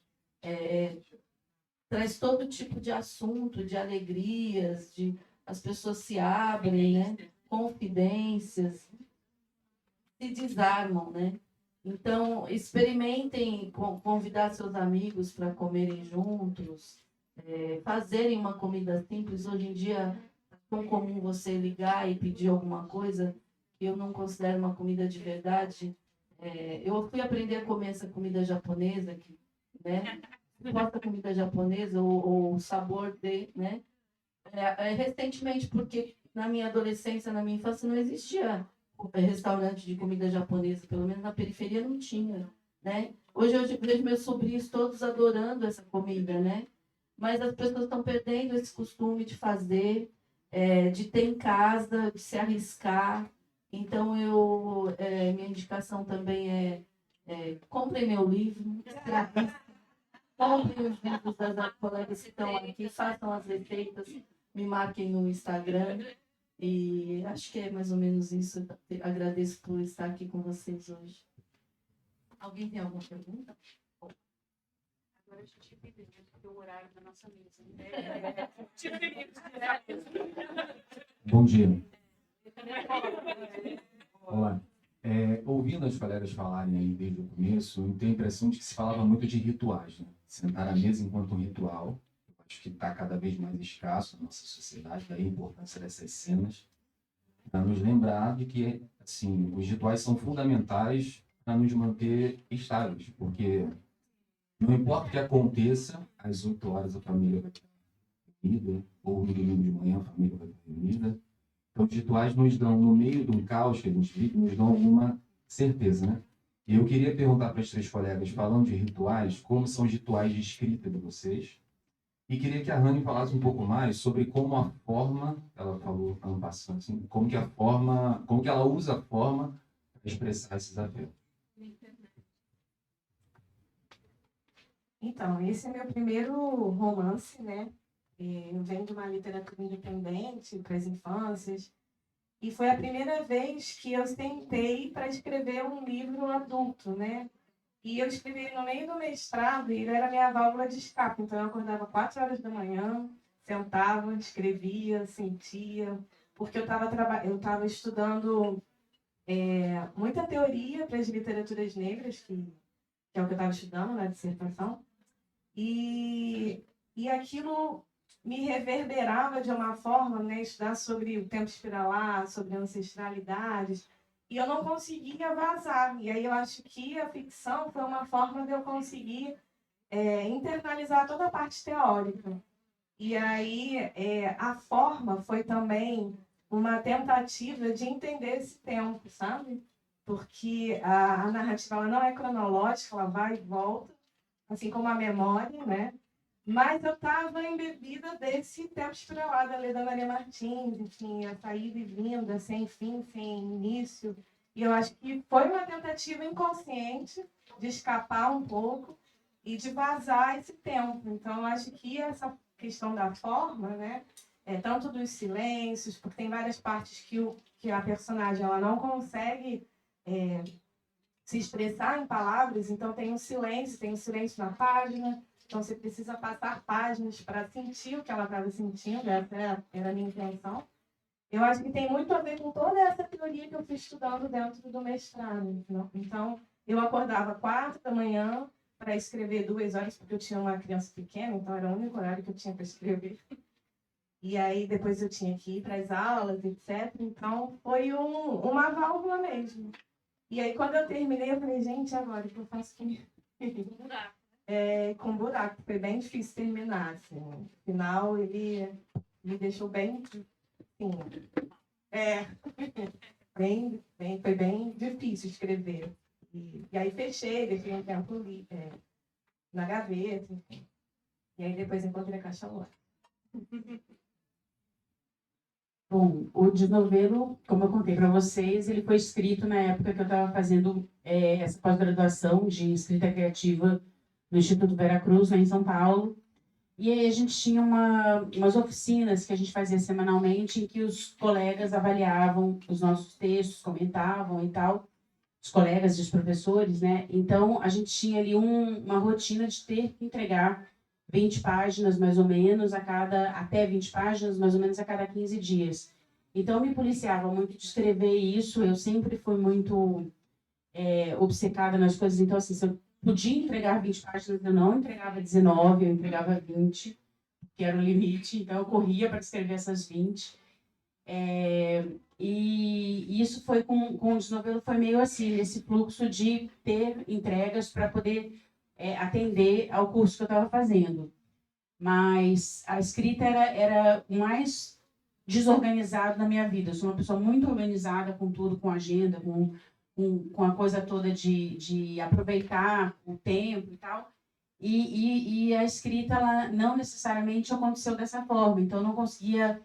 traz todo tipo de assunto, de alegrias, as pessoas se abrem, né? Confidências, se desarmam, né? Então, experimentem convidar seus amigos para comerem juntos, fazerem uma comida simples. Hoje em dia é tão comum você ligar e pedir alguma coisa que eu não considero uma comida de verdade. Eu fui aprender a comer essa comida japonesa, né? Gosta da comida japonesa, ou o sabor né? Recentemente, porque na minha adolescência, na minha infância, não existia restaurante de comida japonesa, pelo menos na periferia não tinha, né? Hoje eu vejo meus sobrinhos todos adorando essa comida, né? Mas as pessoas estão perdendo esse costume de fazer, de ter em casa, de se arriscar. Então, minha indicação também comprem meu livro, comprem os livros das colegas que estão aqui, façam as receitas, me marquem no Instagram. E acho que é mais ou menos isso. Eu agradeço por estar aqui com vocês hoje. Alguém tem alguma pergunta? Agora a gente pediu o horário da nossa mesa. Bom dia. Olá. Ouvindo as colegas falarem aí desde o começo, eu tenho a impressão de que se falava muito de rituais, né? Sentar à mesa enquanto um ritual. Eu acho que está cada vez mais escasso na nossa sociedade, daí a importância dessas cenas, para nos lembrar de que assim, os rituais são fundamentais para nos manter estáveis, porque não importa o que aconteça, às 8 horas a família vai estar reunida, ou no domingo de manhã a família vai estar reunida, Então, os rituais nos dão, no meio de um caos que a gente vive, nos dão alguma certeza, né? E eu queria perguntar para as 3 colegas, falando de rituais, como são os rituais de escrita de vocês? E queria que a Rani falasse um pouco mais sobre como a forma, ela falou ano passado, assim, como que ela usa a forma para expressar esses afetos. Então, esse é meu primeiro romance, né? Eu venho de uma literatura independente para as infâncias. E foi a primeira vez que eu sentei para escrever um livro adulto, né? E eu escrevi no meio do mestrado e ele era minha válvula de escape. Então, eu acordava 4 horas da manhã, sentava, escrevia, sentia. Porque eu estava estudando muita teoria para as literaturas negras, que é o que eu estava estudando na dissertação. E aquilo me reverberava de uma forma, né? Estudar sobre o tempo espiralar, sobre ancestralidades, e eu não conseguia vazar. E aí eu acho que a ficção foi uma forma de eu conseguir internalizar toda a parte teórica. E aí a forma foi também uma tentativa de entender esse tempo, sabe? Porque a narrativa ela não é cronológica, ela vai e volta, assim como a memória, né? Mas eu estava embebida desse tempo estrelado ali da Maria Martins, enfim, a saída e vinda, sem fim, sem início. E eu acho que foi uma tentativa inconsciente de escapar um pouco e de vazar esse tempo. Então, eu acho que essa questão da forma, né? Tanto dos silêncios, porque tem várias partes que a personagem ela não consegue se expressar em palavras, então tem um silêncio na página. Então, você precisa passar páginas para sentir o que ela estava sentindo, essa era a minha intenção. Eu acho que tem muito a ver com toda essa teoria que eu fui estudando dentro do mestrado. Então, eu acordava 4 da manhã para escrever 2 horas, porque eu tinha uma criança pequena, então era o único horário que eu tinha para escrever. E aí, depois eu tinha que ir para as aulas, etc. Então, foi uma válvula mesmo. E aí, quando eu terminei, eu falei, gente, agora o que eu faço com com buraco, foi bem difícil terminar, assim. No final, ele me deixou bem, assim, foi bem difícil escrever. E aí fechei, deixei um tempo na gaveta, enfim. E aí depois encontrei a caixa lá. Bom, o Desnovelo, como eu contei para vocês, ele foi escrito na época que eu estava fazendo essa pós-graduação de escrita criativa no Instituto Veracruz, lá em São Paulo. E aí a gente tinha umas oficinas que a gente fazia semanalmente, em que os colegas avaliavam os nossos textos, comentavam e tal, os colegas e os professores, né? Então, a gente tinha ali uma rotina de ter que entregar 20 páginas, mais ou menos, até 20 páginas, mais ou menos, a cada 15 dias. Então, eu me policiava muito de escrever isso, eu sempre fui muito obcecada nas coisas. Então, assim, se eu podia entregar 20 páginas, eu não entregava 19, eu entregava 20, que era o limite, então eu corria para escrever essas 20. E isso foi com o Desnovelo, foi meio assim, nesse fluxo de ter entregas para poder atender ao curso que eu estava fazendo. Mas a escrita era o mais desorganizado na minha vida. Eu sou uma pessoa muito organizada com tudo, com agenda, com a coisa toda de aproveitar o tempo e tal. E a escrita, ela não necessariamente aconteceu dessa forma. Então, eu não conseguia...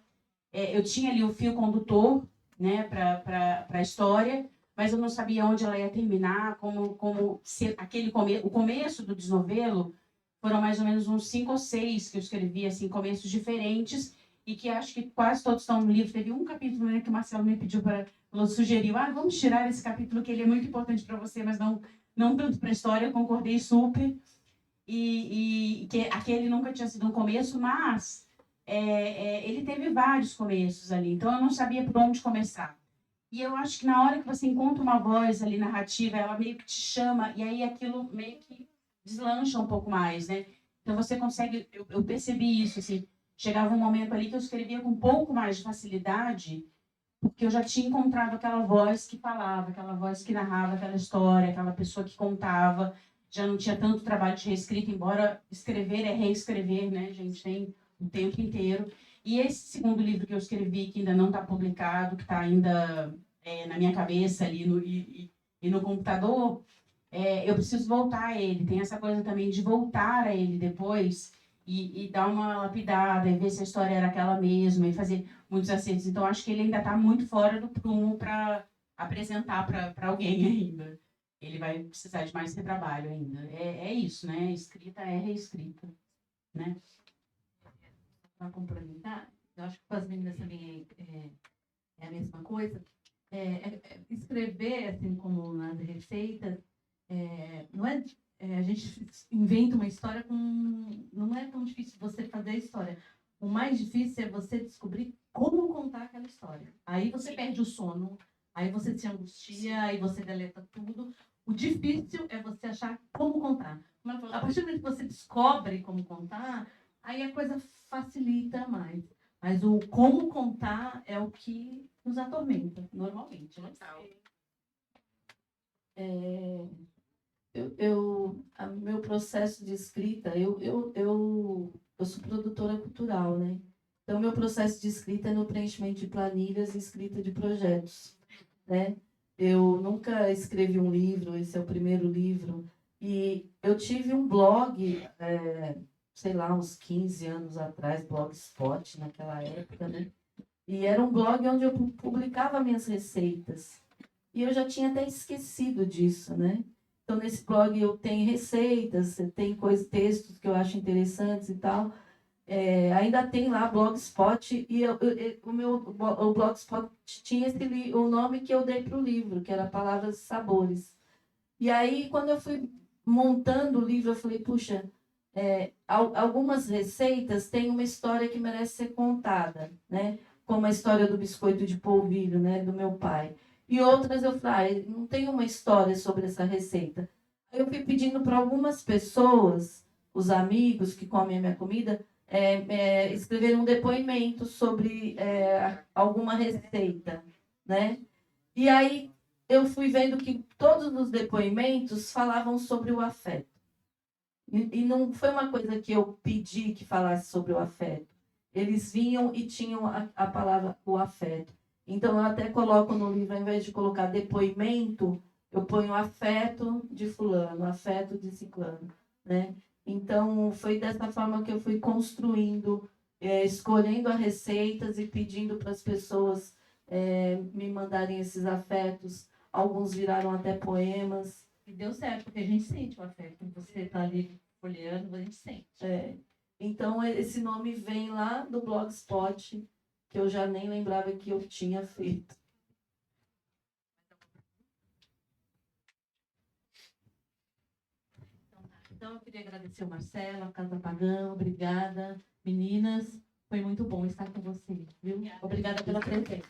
eu tinha ali o fio condutor, né, para a história, mas eu não sabia onde ela ia terminar, como se o começo do Desnovelo foram mais ou menos uns 5 ou 6 que eu escrevi, assim, começos diferentes, e que acho que quase todos estão no livro. Teve um capítulo, né, que o Marcelo me pediu sugeriu, vamos tirar esse capítulo, que ele é muito importante para você, mas não tanto para a história. Eu concordei super, e que aquele nunca tinha sido um começo, mas ele teve vários começos ali, então eu não sabia por onde começar. E eu acho que na hora que você encontra uma voz ali narrativa, ela meio que te chama, e aí aquilo meio que deslancha um pouco mais, né? Então você consegue, eu percebi isso, assim, chegava um momento ali que eu escrevia com um pouco mais de facilidade, porque eu já tinha encontrado aquela voz que falava, aquela voz que narrava aquela história, aquela pessoa que contava, já não tinha tanto trabalho de reescrita, embora escrever é reescrever, né? A gente tem o tempo inteiro. E esse segundo livro que eu escrevi, que ainda não está publicado, que está ainda na minha cabeça ali e no computador, eu preciso voltar a ele. Tem essa coisa também de voltar a ele depois e dar uma lapidada, e ver se a história era aquela mesma, e fazer muitos acertos. Então, acho que ele ainda está muito fora do prumo para apresentar para alguém ainda. Ele vai precisar de mais trabalho ainda. É isso, né? Escrita é reescrita, né? Para complementar, eu acho que com as meninas também é a mesma coisa. Escrever, assim como nas receitas, não é, a gente inventa uma história não é tão difícil você fazer a história. O mais difícil é você descobrir como contar aquela história. Aí você perde o sono, aí você se angustia, aí você deleta tudo. O difícil é você achar como contar. Como ela falou, a partir do momento que você descobre como contar, aí a coisa facilita mais. Mas o como contar é o que nos atormenta, normalmente. Né? Meu processo de escrita, eu sou produtora cultural, né? Então, meu processo de escrita é no preenchimento de planilhas e escrita de projetos, né? Eu nunca escrevi um livro, esse é o primeiro livro. E eu tive um blog, sei lá, uns 15 anos atrás, Blogspot, naquela época, né? E era um blog onde eu publicava minhas receitas. E eu já tinha até esquecido disso, né? Então, nesse blog eu tenho receitas, tem textos que eu acho interessantes e tal. Ainda tem lá Blogspot, e o Blogspot tinha o nome que eu dei para o livro, que era Palavras e Sabores. E aí, quando eu fui montando o livro, eu falei, puxa, algumas receitas têm uma história que merece ser contada, né? Como a história do biscoito de polvilho, né? Do meu pai. E outras eu falei, não tem uma história sobre essa receita. Eu fui pedindo para algumas pessoas, os amigos que comem a minha comida, escrever um depoimento sobre alguma receita, né? E aí eu fui vendo que todos os depoimentos falavam sobre o afeto. E não foi uma coisa que eu pedi que falasse sobre o afeto. Eles vinham e tinham a palavra o afeto. Então eu até coloco no livro, ao invés de colocar depoimento, eu ponho afeto de fulano, afeto de ciclano, né? Então, foi dessa forma que eu fui construindo, escolhendo as receitas e pedindo para as pessoas me mandarem esses afetos. Alguns viraram até poemas. E deu certo, porque a gente sente o afeto. Quando você está ali folheando, a gente sente. Então, esse nome vem lá do Blogspot, que eu já nem lembrava que eu tinha feito. Então, eu queria agradecer o Marcelo, a Casa Pagã, obrigada. Meninas, foi muito bom estar com vocês, viu? Obrigada pela presença.